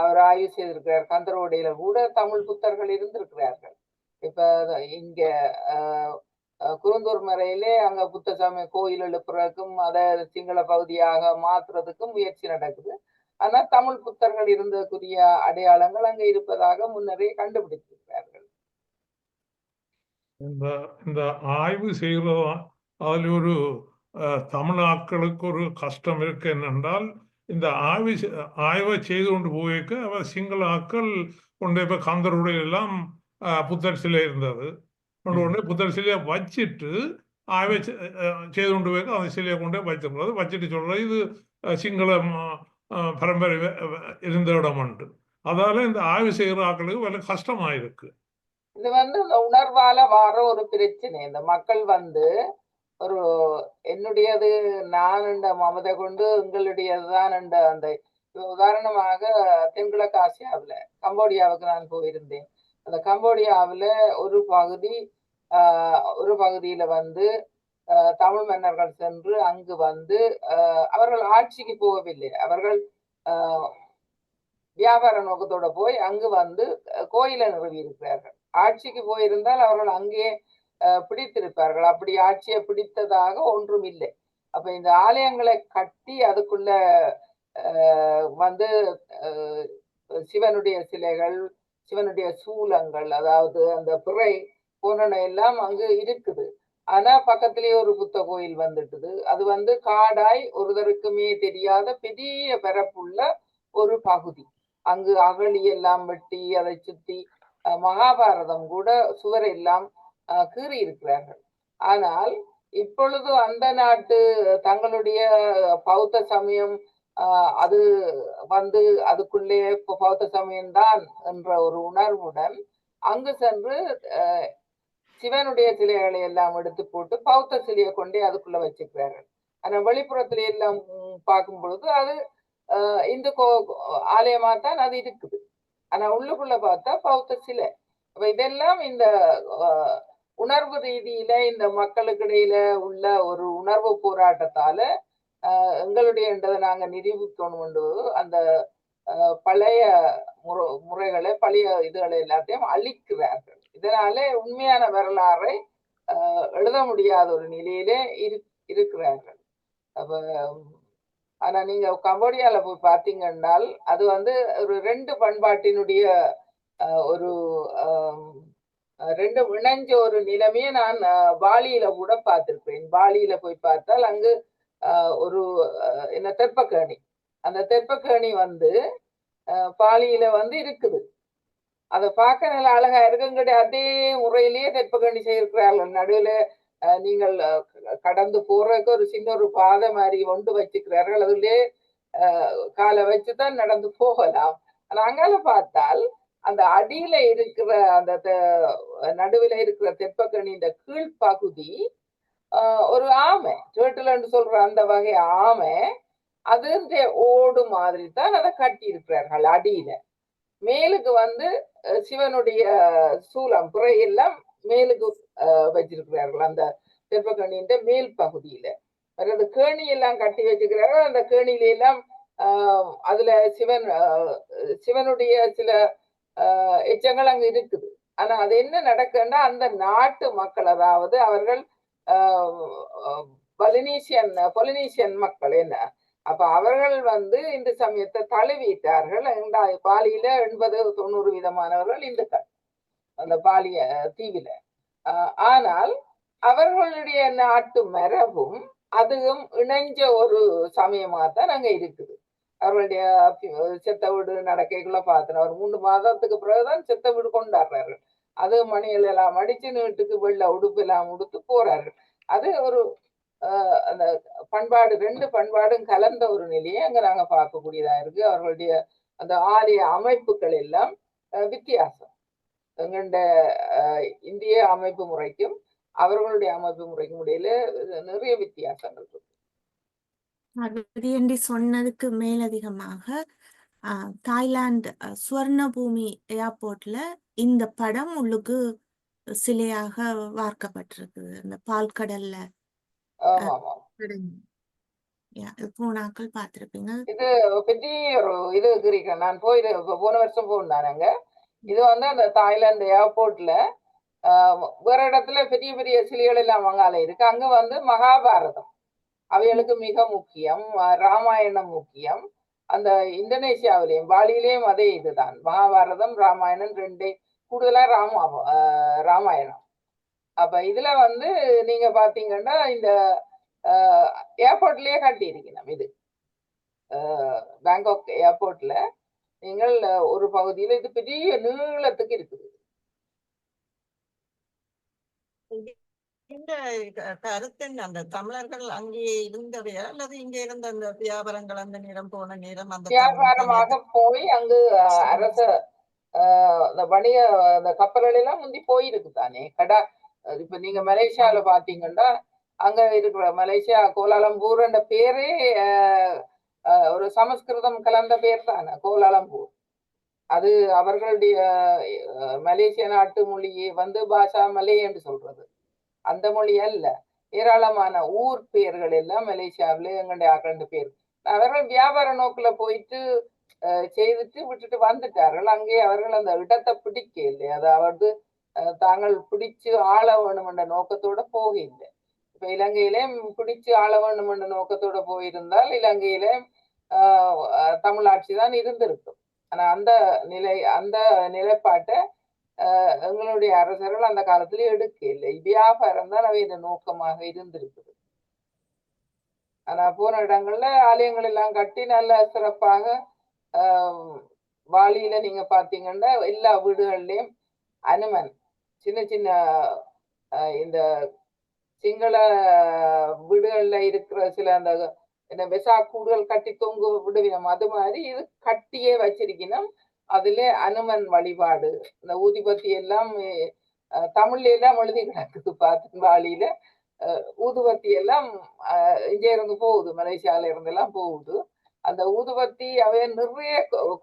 அவர் ஆய்வு செய்திருக்கிறார். கந்தரோடையில கூட தமிழ் புத்தர்கள் இருந்திருக்கிறார்கள். இப்ப இங்க குருந்தூர் மறையிலே அங்க புத்த சமய கோயில் எழுப்புறதுக்கும் அதை சிங்கள பகுதியாக மாற்றுறதுக்கும் முயற்சி நடக்குது. ஆனா தமிழ் புத்தர்கள் இருந்ததுக்குரிய அடையாளங்கள் அங்க இருப்பதாக முன்னரே கண்டுபிடித்திருக்கிறார்கள். இந்த ஆய்வு செய்கிறதா அதில் ஒரு தமிழாக்களுக்கு ஒரு கஷ்டம் இருக்கு. என்னென்றால் இந்த ஆய்வை செய்து கொண்டு போயிருக்க அவர் சிங்கள ஆக்கள் கொண்டு இப்போ கந்தருடைய எல்லாம் புத்தர் சிலை இருந்தது, கொண்டு புத்தர் சிலையை வச்சிட்டு ஆய்வை செய்து கொண்டு போயிருக்க அந்த சிலையை கொண்டு வச்சிருக்கிறது, வச்சுட்டு சொல்றது இது சிங்கள பரம்பரை இருந்த இடம் உண்டு. அதால இந்த ஆய்வு செய்கிற ஆக்களுக்கு வேலை கஷ்டமாயிருக்கு. இது வந்து இந்த உணர்வால வர ஒரு பிரச்சனை. இந்த மக்கள் வந்து ஒரு என்னுடையது நான் என்ற மமதை கொண்டு எங்களுடையதுதான் என்ற அந்த உதாரணமாக தென்கிழக்கு ஆசியாவில் கம்போடியாவுக்கு நான் போயிருந்தேன். அந்த கம்போடியாவில் ஒரு பகுதியில வந்து தமிழ் மன்னர்கள் சென்று அங்கு வந்து அவர்கள் ஆட்சிக்கு போகவில்லை. அவர்கள் வியாபார நோக்கத்தோட போய் அங்கு வந்து கோயிலை நிறுவி இருக்கிறார்கள். ஆட்சிக்கு போயிருந்தால் அவர்கள் அங்கே பிடித்திருப்பார்கள். அப்படி ஆட்சியை பிடித்ததாக ஒன்றும் இல்லை. அப்ப இந்த ஆலயங்களை கட்டி அதுக்குள்ள வந்து சிவனுடைய சிலைகள், சிவனுடைய சூலங்கள், அதாவது அந்த பிறை போன்றன எல்லாம் அங்கு இருக்குது. ஆனா பக்கத்திலேயே ஒரு புத்த கோயில் வந்துட்டுது. அது வந்து காடாய் ஒருவருக்குமே தெரியாத பெரிய பரப்புள்ள ஒரு பகுதி. அங்கு அகழி எல்லாம் வெட்டி அதை சுத்தி மகாபாரதம் கூட சுவர் எல்லாம் கீறி இருக்கிறார்கள். ஆனால் இப்பொழுது அந்த நாட்டு தங்களுடைய பௌத்த சமயம் அது வந்து அதுக்குள்ளே பௌத்த சமயம்தான் என்ற ஒரு உணர்வுடன் அங்கு சென்று சிவனுடைய சிலைகளை எல்லாம் எடுத்து போட்டு பௌத்த சிலையை கொண்டே அதுக்குள்ள வச்சுக்கிறார்கள். ஆனா வெளிப்புறத்துல எல்லாம் பார்க்கும் பொழுது அது இந்து ஆலயமா தான் அது இருக்குது. ஆனா உள்ளுக்குள்ள பார்த்தா பௌத்த சிலை. அப்ப இதெல்லாம் இந்த உணர்வு ரீதியில இந்த மக்களுக்கு இடையில உள்ள ஒரு உணர்வு போராட்டத்தால எங்களுடைய என்றதை நாங்க நிரூபிக்கணும். அந்த பழைய முறைகளை பழைய இதுகளை எல்லாத்தையும் அழிக்கிறார்கள். இதனால உண்மையான வரலாறை எழுத முடியாத ஒரு நிலையிலே இருக்கிறார்கள். அப்ப ஆனா நீங்க கம்போடியால போய் பார்த்தீங்கன்னால் அது வந்து ஒரு 2 பண்பாட்டினுடைய ஒரு 2 இணைஞ்ச ஒரு நிலைமையை நான் பாலியில கூட பார்த்திருக்கிறேன். பாலியில போய் பார்த்தால் அங்கு ஒரு என்ன தெப்பக்கேணி, அந்த தெப்பக்கேணி வந்து பாலியில வந்து இருக்குது. அதை பார்க்க நல்ல அழகா இருக்குங்கிட்ட அதே முறையிலேயே தெப்பக்கேணி செய்திருக்கிறார்கள். நடுவில் நீங்கள் கடந்து போறதுக்கு ஒரு சின்ன ஒரு பாதை மாதிரி கொண்டு வச்சுக்கிறார்கள். அதுலயே காலை வச்சுதான் நடந்து போகலாம். ஆனா அங்கால பார்த்தால் அந்த அடியில இருக்கிற அந்த நடுவில் இருக்கிற தெப்பக்கணியின் கீழ்ப்பகுதி ஒரு ஆமை, டேர்ட்டில் சொல்ற அந்த வகை ஆமை, அது ஓடு மாதிரி தான் அதை கட்டி இருக்கிறார்கள். அடியில மேலுக்கு வந்து சிவனுடைய சூலம் புறையெல்லாம் மேலுக்கு வச்சிருக்கிறார்கள். அந்த தெப்பக்கணியின் மேல் பகுதியில அதாவது கேணி எல்லாம் கட்டி வச்சுக்கிறார்கள். அந்த கேணியில எல்லாம் அதுல சிவனுடைய சில எச்சங்கள் அங்க இருக்குது. ஆனா அது என்ன நடக்குன்னா அந்த நாட்டு மக்கள், அதாவது அவர்கள் பொலினீசியன் மக்கள் என்ன, அப்ப அவர்கள் வந்து இந்த சமயத்தை தழுவிட்டார்கள். பாலியில 80-90 விதமானவர்கள் இந்துக்கள் அந்த பாலிய தீவில. ஆனால் அவர்களுடைய நாட்டு மரபும் அதுவும் இணைஞ்ச ஒரு சமயமா தான் அங்க இருக்குது. அவர்களுடைய செத்த வீடு நடக்கைக்குள்ள பார்த்தேன். அவர் 3 மாதத்துக்கு பிறகுதான் செத்த வீடு கொண்டாடுறார்கள். அது மணிகள் எல்லாம் அடிச்சு வீட்டுக்கு வெள்ள உடுப்பு எல்லாம் உடுத்து போறார்கள். அது ஒரு அந்த பண்பாடு, 2 பண்பாடும் கலந்த ஒரு நிலையை அங்க நாங்க பார்க்கக்கூடியதா இருக்கு. அவர்களுடைய அந்த ஆலய அமைப்புகள் எல்லாம் வித்தியாசம். எங்கண்ட இந்திய அமைப்பு முறைக்கும் அவர்களுடைய அமைப்பு முறைக்கும் இடையில நிறைய வித்தியாசங்கள் இருக்கு. பார்வதி சொன்னதுக்கு மேலதிகமாக தாய்லாந்து சுவர்ணபூமி ஏர்போர்ட்ல இந்த படம் உள்ளுக்கு சிலையாக வார்க்கப்பட்டிருக்கு. அந்த பால்கடல்ல பூனாக்கள் பார்த்திருப்பீங்க. இது பெரிய ஒரு இது இருக்கிறேன். நான் போன வருஷம் போனாங்க. இது வந்து அந்த தாய்லாந்து ஏர்போர்ட்ல வேற இடத்துல பெரிய பெரிய சிலைகள் எல்லாம் அங்கால இருக்கு. அங்க வந்து மகாபாரதம் அவைகளுக்கு மிக முக்கியம், ராமாயணம் முக்கியம். அந்த இந்தோனேசியாவிலையும் பாலியிலேயும் அதே இதுதான், மகாபாரதம் ராமாயணம் 2 கூடுதலா ராமாயணம். அப்ப இதுல வந்து நீங்க பாத்தீங்கன்னா இந்த ஏர்போர்ட்லயே கட்டி இருக்கணும். இது பேங்காக் ஏர்போர்ட்ல நீங்கள் ஒரு பகுதியில இது பெரிய நீளத்துக்கு இருக்குது. இந்த கருத்தின் அந்த தமிழர்கள் அங்கே இருந்தவையா அல்லது இங்க இருந்த அந்த வியாபாரங்கள் அந்த நேரம் போன நேரம் அந்த வியாபாரமாக போய் அங்கு அரச அந்த வணிக அந்த கப்பல்கள் எல்லாம் முந்தி போயிருக்கு தானே கடா. இப்ப நீங்க மலேசியால பாத்தீங்கன்னா அங்க இருக்கிற மலேசியா கோலாலம்பூர் என்ற பேரே ஒரு சமஸ்கிருதம் கலந்த பேர் தானே கோலாலம்பூர். அது அவர்களுடைய மலேசிய நாட்டு மொழியை வந்து பாஷா மலே என்று சொல்றது, அந்த மொழி அல்ல. ஏராளமான ஊர் பெயர்கள் எல்லாம் மலேசியாவில எங்களுடைய 2 பேர் அவர்கள் வியாபார நோக்குல போயிட்டு செய்துட்டு விட்டுட்டு வந்துட்டார்கள். அங்கே அவர்கள் அந்த இடத்தை பிடிக்க இல்லை, அதாவது தாங்கள் பிடிச்சு ஆள வேணும் என்ற நோக்கத்தோட போக இல்லை. இப்ப இலங்கையிலே பிடிச்சு ஆள வேண்டும் என்ற நோக்கத்தோட போயிருந்தால் இலங்கையிலே தமிழாட்சி தான் இருந்திருக்கும். ஆனா அந்த நிலைப்பாட்டை எங்களுடைய அரசர்கள் அந்த காலத்துல எடுக்க இல்லை. வியாபாரம் தான் அவை இந்த நோக்கமாக இருந்திருக்குது. ஆனா போன இடங்கள்ல ஆலயங்கள் எல்லாம் கட்டி நல்ல சிறப்பாக வாலியில நீங்க பாத்தீங்கன்னா எல்லா வீடுகள்லயும் அனுமன் சின்ன சின்ன இந்த சிங்கள வீடுகள்ல இருக்கிற சில அந்த என்ன வெசா கூடுகள் கட்டி தொங்கு விடுவினம், அது மாதிரி இது கட்டியே வச்சிருக்கணும். அதுல அனுமன் வழிபாடு, இந்த ஊதுபத்தி எல்லாம் தமிழ்ல எல்லாம் எழுதி கிடக்குது. பார்த்து வாலியில ஊதுபத்தி எல்லாம் இங்கே இருந்து போகுது, மலேசியால இருந்து எல்லாம் போகுது. அந்த ஊதுபத்தி அவைய நிறைய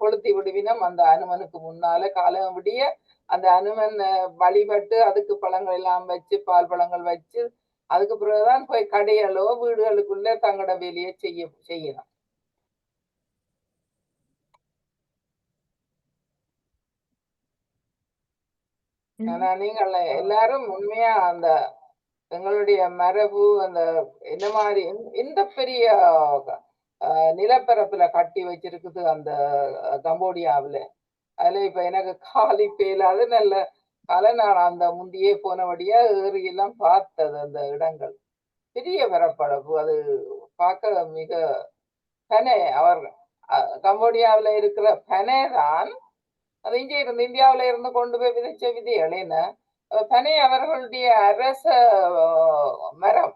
கொளுத்தி விடுவினம். அந்த அனுமனுக்கு முன்னால காலம் விடிய அந்த அனுமன் வழிபட்டு அதுக்கு பழங்கள் எல்லாம் வச்சு பால் பழங்கள் வச்சு அதுக்கு பிறகுதான் போய் கடைகளோ வீடுகளுக்குள்ள தங்களோட வேலையை செய்யணும். ஆனா நீங்கள் எல்லாரும் உண்மையா அந்த எங்களுடைய மரபு அந்த என்ன மாதிரி இந்த பெரிய நிலப்பரப்புல கட்டி வச்சிருக்குது அந்த கம்போடியாவுல. அதுல இப்ப எனக்கு காலி பேலாது நல்ல நான் அந்த முந்தியே போனபடியா ஏறி எல்லாம் பார்த்தது. அந்த இடங்கள் பெரிய பரப்பளவு, அது பார்க்க மிக பனை. அவர் கம்போடியாவுல இருக்கிற பனை தான் அது இங்கே இருந்து இந்தியாவில இருந்து கொண்டு போய் விதைச்ச விதைகள். என்ன பனை அவர்களுடைய அரச மரம்.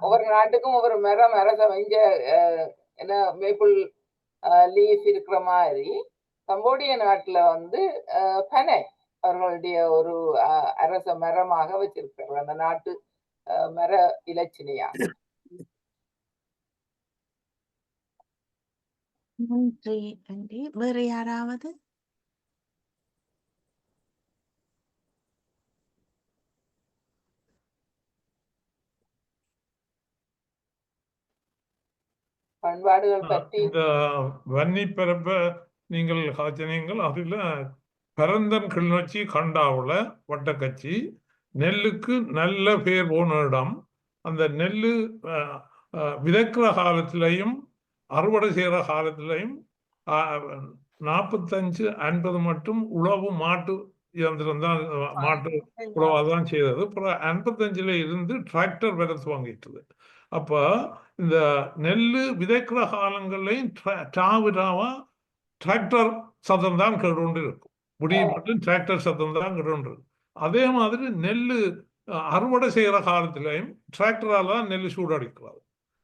ஒவ்வொரு நாட்டுக்கும் ஒவ்வொரு மரம் அரச இங்க என்ன மேப்பிள் லீஃப் இருக்கிற மாதிரி கம்போடிய நாட்டுல வந்து பனை அவர்களுடைய ஒரு அரச மரமாக வச்சிருக்கிறார், அந்த நாட்டு மர இலச்சினையா. நன்றி நன்றி. வேற யாராவது? பண்பாடுகள் பற்றி இந்த வன்னி பரப்ப நீங்கள் காய்ச்சினீங்கள். அதுல பரந்தன் கிளிநொச்சி கண்டாவுல வட்டக்கச்சி நெல்லுக்கு நல்ல பேர் போன இடம். அந்த நெல்லு விதைக்கிற காலத்திலையும் அறுவடை செய்கிற காலத்திலையும் 45-50 மட்டும் உழவு மாட்டு இயந்திரம் தான், மாட்டு உழவாதான் செய்தது. அப்புறம் 55ல இருந்து டிராக்டர் வர துவங்கிட்டது. அப்ப இந்த நெல்லு விதைக்கிற காலங்கள்லையும் டாவிடாவா டிராக்டர் சத்தம் தான் கேட்டு இருக்கும். முடிய மட்டும் டிராக்டர் சத்தம் தான் கேட்டு. அதே மாதிரி நெல்லு அறுவடை செய்கிற காலத்திலையும் டிராக்டரால தான் நெல் சூடடிக்கிறாரு.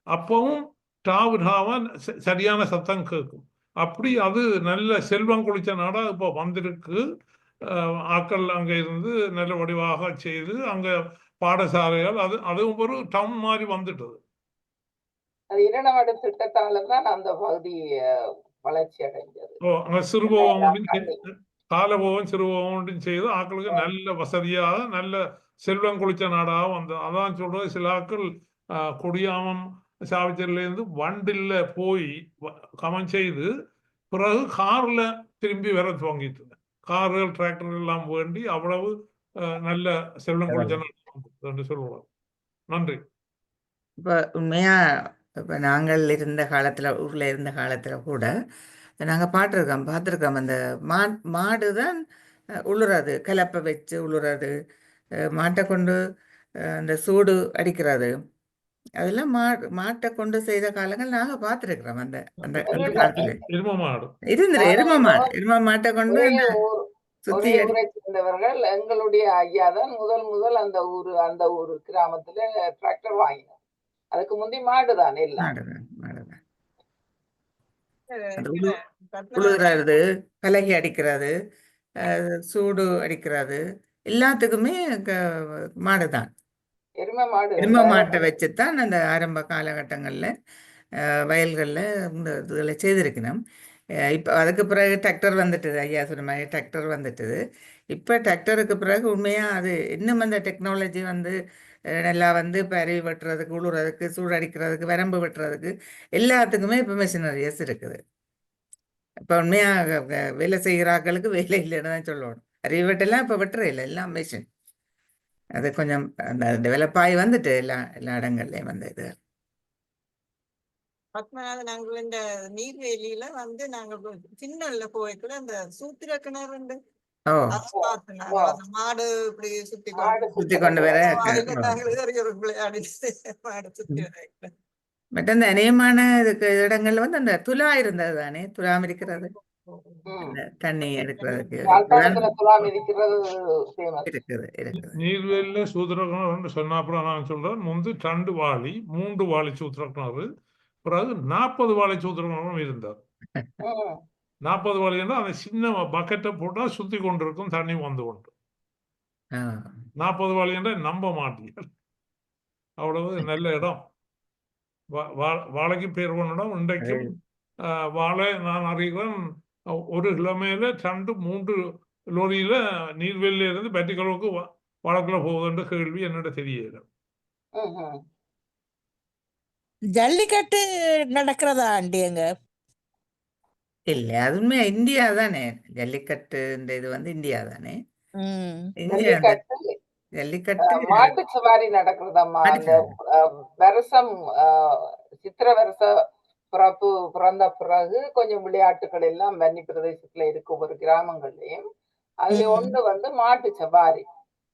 அப்பவும் டாவிடாவா சரியான சத்தம் கேட்கும். அப்படி அது நல்ல செல்வம் குளிச்ச நாடா இப்போ வந்திருக்கு. ஆக்கள் அங்க இருந்து நல்ல வடிவாக செய்து அங்க பாடசாலைகள் அதுவும் ஒரு டவுன் மாதிரி வந்துட்டது. அது இரண்டாவது திட்டத்தால தான் அந்த பகுதி வளர்ச்சி அடைஞ்சது. அங்க சிறுபோகம் காலபோகம் சிறுபோகம் செய்து ஆக்களுக்கு நல்ல வசதியாக நல்ல செல்வம் குளிச்ச நாடாக வந்து. அதான் சொல்றது, சில ஆக்கள் கொடியாமம் சாவிச்சர்ல இருந்து வண்டில போய் கமன் செய்து பிறகு கார்ல திரும்பி வர துவங்கிட்டு கார்கள் டிராக்டர் எல்லாம் வேண்டி அவ்வளவு நல்ல செல்வம் குளிச்ச நாடு சொல்லுவாங்க. நன்றி. இப்போ உண்மையா இப்போ நாங்கள் இருந்த காலத்தில், ஊரில் இருந்த காலத்தில் கூட நாங்கள் பார்த்துருக்கோம். அந்த மாடு தான் உழுறது, கலப்பை வச்சு உழுறது, மாட்டை கொண்டு அந்த சூடு அடிக்கிறது, அதெல்லாம் மாட்டை கொண்டு செய்த காலங்கள் நாங்கள் பார்த்துருக்குறோம். அந்த அந்த அந்த காலத்தில் எரும மாட்டை கொண்டு சுத்தி சேர்ந்தவர்கள் எங்களுடைய ஐயா தான் முதல் அந்த ஊரு கிராமத்துல டிராக்டர் வாங்கினோம். அதுக்கு முந்தி மாடுதான் எல்லாம். உழுகிறது, பலகை அடிக்கிறது, சூடு அடிக்கிறது, எல்லாத்துக்குமே மாடுதான். எரும மாட்டை வச்சுத்தான் அந்த ஆரம்ப காலகட்டங்கள்ல வயல்களில் இந்த இதுகளை செய்திருக்கணும். இப்போ அதுக்கு பிறகு டிராக்டர் வந்துட்டுது, ஐயா சொன்ன மாதிரி டிராக்டர் வந்துட்டுது. இப்போ டிராக்டருக்கு பிறகு உண்மையாக அது இன்னும் அந்த டெக்னாலஜி வந்து நல்லா வந்து பருவி வெட்டுறதுக்கு, உழுறதுக்கு, சூடடிக்கிறதுக்கு, வரம்பு வெட்டுறதுக்கு எல்லாத்துக்குமே இப்போ மெஷினரிஸ் இருக்குது. இப்போ உண்மையாக வேலை செய்கிற ஆட்களுக்கு வேலை இல்லைன்னு தான் சொல்லணும். அருவி வெட்டெல்லாம் இப்போ வெட்டுற இல்லை, எல்லாம் மெஷின். அது கொஞ்சம் அந்த டெவலப் ஆகி வந்துட்டு எல்லா இடங்கள்லையும் வந்து இது. பத்மநாதன் அங்குள்ள இந்த நீர்வேலியில வந்து நாங்க சின்னல்ல போய்க்குள்ள அந்த சூத்திர கிணறு ஓ அதை பார்த்து நாங்க அந்த மாடு இப்படி சுத்தி மாடு சுற்றி கொண்டு வர அதுல நாங்கள் ஏறி ஒரு விளையாடி மாடு சுத்தி வர பட் அந்த அநேகமான இதுக்கு இடங்கள்ல வந்து அந்த துலா இருந்தது தானே, துலாம் இருக்கிறது, அந்த தண்ணி எடுக்கிறதுக்கு யாழ்ப்பாணத்துல துலாம் இருக்கிறது ஃபேமஸ். இருக்குது. நீர்வேலியில சூத்திரக்கிணறு சொன்னாப்புல நான் சொல்றேன், முந்து 2 வாளி 3 வாளி சூத்திரக்கிணறு, பிறகு 40 வாளி சூத்திரக்கிணறும் இருந்தார். 40 வாளின்னா அந்த சின்ன பக்கெட்டை போட்டா சுத்தி கொண்டிருக்கும், தண்ணி வந்து கொண்டு. 40 வாளி என்றா நம்ப மாட்டீங்க, அவ்வளவு நல்ல இடம். வாழைக்கு பேர் கொண்டிடம். இன்றைக்கும் வாழை நான் அறிகிறேன், 1 கிலோமீட்டர்ல 2-3 லோரியில நீர்வேலியில இருந்து பெட்டிகளவுக்கு வாழைக்குள்ள போகுதுன்ற கேள்வி என்னோட தெரியல. ஜல்லிக்கட்டு நடக்கிறதா ஆண்டி அங்க? இல்ல, அதுவுமே இந்தியா தானே. ஜல்லிக்கட்டு இந்த இது வந்து இந்தியா தானே. இந்தியா ஜல்லிக்கட்டு மாட்டு சவாரி நடக்கிறதம்மா. அந்த வருஷம் சித்திர வருஷ பிறந்த பிறகு கொஞ்சம் விளையாட்டுகள் எல்லாம் வன்னி பிரதேசத்துல இருக்கு ஒவ்வொரு கிராமங்கள்லயும். அதுல ஒன்று வந்து மாட்டு சவாரி,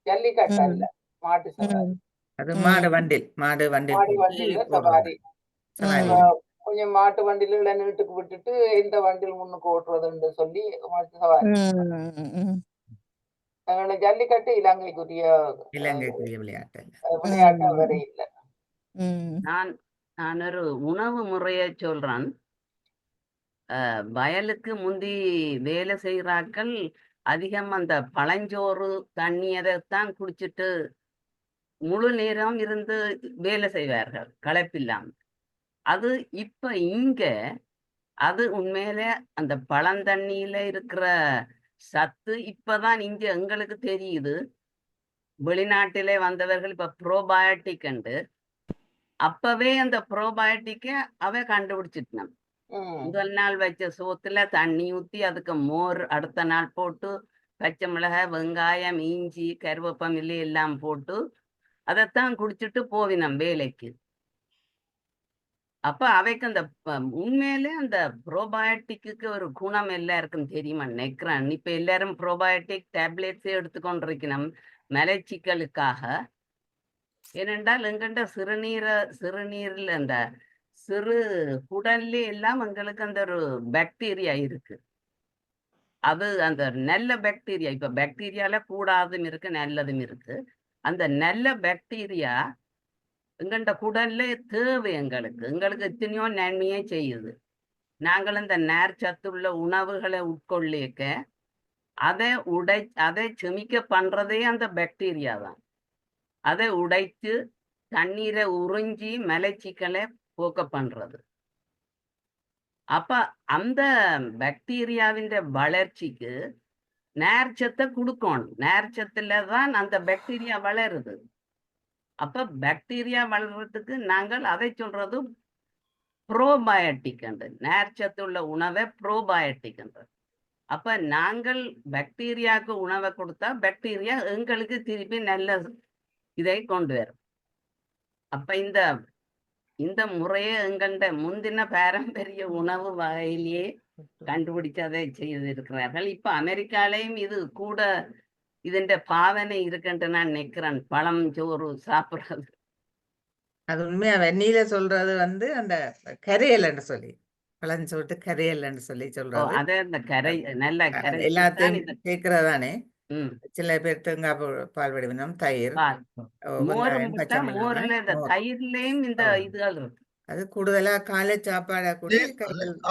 ஜல்லிக்கட்டு அல்ல, மாட்டு சவாரி. அது மாடு வண்டில் சவாரி. கொஞ்சம் மாட்டு வண்டியில நீட்டுக்கு விட்டுட்டு எந்த வண்டியில் முன்னுக்கு ஓட்டுறதுன்னு சொல்லி மாட்டு சவாரி. ஜல்லிக்கட்டு இலங்கைக்குரிய விளையாட்டு வரை இல்ல. நான் ஒரு உணவு முறைய சொல்றேன். வயலுக்கு முந்தி வேலை செய்கிறார்கள் அதிகம் அந்த பழஞ்சோறு தண்ணி அதைத்தான் குடிச்சிட்டு முழு நேரம் இருந்து வேலை செய்வார்கள் களைப்பில்லாம. அது இப்ப இங்க அது உண்மையில அந்த பழந்தண்ணியில இருக்கிற சத்து இப்பதான் இங்க எங்களுக்கு தெரியுது. வெளிநாட்டிலே வந்தவர்கள் இப்ப ப்ரோபயோட்டிக் உண்டு, அப்பவே அந்த ப்ரோபயோட்டிக்க அவ கண்டுபிடிச்சிட்டான். முதல் நாள் வச்ச சோத்துல தண்ணி ஊத்தி அதுக்கு மோர் அடுத்த நாள் போட்டு பச்சை மிளகாய், வெங்காயம், இஞ்சி, கருவேப்பமில்லி எல்லாம் போட்டு அதைத்தான் குடிச்சிட்டு போவினோம் வேலைக்கு. அப்ப அவைக்கு அந்த உண்மையிலே அந்த ப்ரோபயோட்டிக்கு ஒரு குணம் எல்லாருக்கும் தெரியுமா நினைக்கிறேன். இப்ப எல்லாரும் ப்ரோபயோட்டிக் டேப்லெட்ஸே எடுத்துக்கொண்டிருக்கணும் மலைச்சிக்கலுக்காக. ஏனென்றால் எங்கண்ட சிறுநீரில் அந்த சிறு குடல்ல எல்லாம் எங்களுக்கு அந்த ஒரு பாக்டீரியா இருக்கு. அது அந்த நல்ல பாக்டீரியா, இப்ப பாக்டீரியால கூடாதும் இருக்கு நல்லதும் இருக்கு. அந்த நல்ல பாக்டீரியா எங்கண்ட குடல்ல தேவை எங்களுக்கு எத்தனையோ நன்மையே செய்யுது. நாங்கள் இந்த நேர் சத்துள்ள உணவுகளை உட்கொள்ளிக்க அதை செமிக்க பண்றதே அந்த பாக்டீரியா தான். அதை உடைத்து தண்ணீரை உறிஞ்சி மலைச்சிக்கலை போக்க பண்றது. அப்ப அந்த பாக்டீரியாவின் வளர்ச்சிக்கு நேர்ச்சத்தை கொடுக்கணும். நேர்ச்சத்துல தான் அந்த பாக்டீரியா வளருது. அப்ப பாக்டீரியா வளர்றதுக்கு நாங்கள் அதை சொல்றது ப்ரோபயோட்டிக் என்று, நேர்ச்சத்துள்ள உணவை ப்ரோபயோட்டிக் என்று. அப்ப நாங்கள் பாக்டீரியாவுக்கு உணவை கொடுத்தா பாக்டீரியா எங்களுக்கு திருப்பி நல்ல இதை கொண்டு வரும். அப்ப இந்த முறையை எங்கள்ட முந்தின பாரம்பரிய உணவு வகையிலேயே கண்டுபிடிச்சு அதை செய்திருக்கிறார்கள். இப்ப அமெரிக்காலையும் இது கூட இதுண்ட பாவனை இருக்குன்ட்டு நான் நினைக்கிறேன், பழம் சோறு சாப்பிடுறது. அது உண்மையா வெந்நீல சொல்றது வந்து அந்த கரையல் என்று சொல்லி, பழஞ்சோட்டு கரையல் என்று சொல்லி சொல்றது. அதே அந்த கரை நல்ல கரை எல்லாத்தையும் கேட்கறதானே. சில பேர் தேங்காய் பால் வடிவினம், தயிர், மோரும் மோர்ல இந்த தயிர்லயும் இந்த இதுகள் இருக்கு. அது கூடுதலா காலை சாப்பாடா கூட.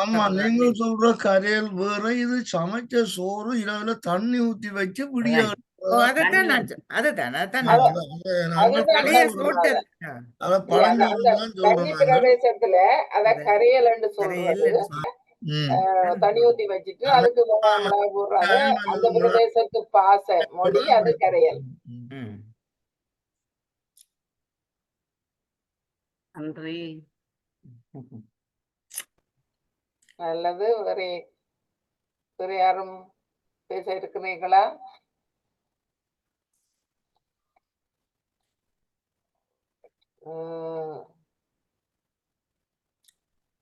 ஆமா, நீங்கள் சொல்ற கரையல் வேற, இது சமைச்ச சோறு இரவுல தண்ணி ஊத்தி வச்சு விடிய பிரதேசத்துல அத கரையல் சொல்றது. தண்ணி ஊத்தி வச்சுட்டு அதுக்கு மிளகாய் போடுறாங்க. அந்த பிரதேசத்து பாச மொழி அது கரையல். நன்றி. நல்லது. வேற யாரும் பேச இருக்கிறீர்களா?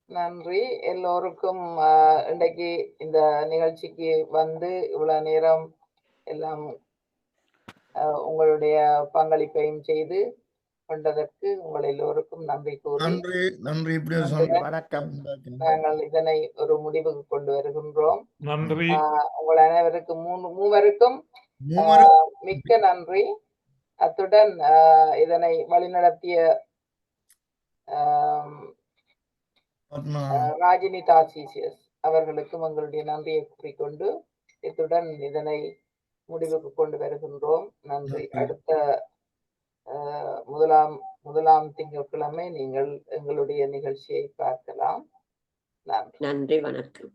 நன்றி எல்லோருக்கும். இன்றைக்கு இந்த நிகழ்ச்சிக்கு வந்து இவ்வளவு நேரம் எல்லாம் உங்களுடைய பங்களிப்பையும் செய்து கொண்டதற்கு உங்கள் எல்லோருக்கும் நன்றி கூறி நன்றி நன்றி. இப்படி ஒரு நன்றிகள். வணக்கம். நாங்கள் இதனை ஒரு முடிவுக்கு கொண்டு வருகின்றோம். நன்றி. உங்கள் அனைவருக்கும் மூவருக்கும் மிக்க நன்றி. அத்துடன் இதனை வழிநடத்திய ராஜினி தாசிசியஸ் அவர்களுக்கும் எங்களுடைய நன்றியை கூறிக்கொண்டு இத்துடன் இதனை முடிவுக்கு கொண்டு வருகின்றோம். நன்றி. அடுத்த முதலாம் திங்கட்கிழமை நீங்கள் எங்களுடைய நிகழ்ச்சியை பார்க்கலாம். நன்றி. நன்றி, வணக்கம்.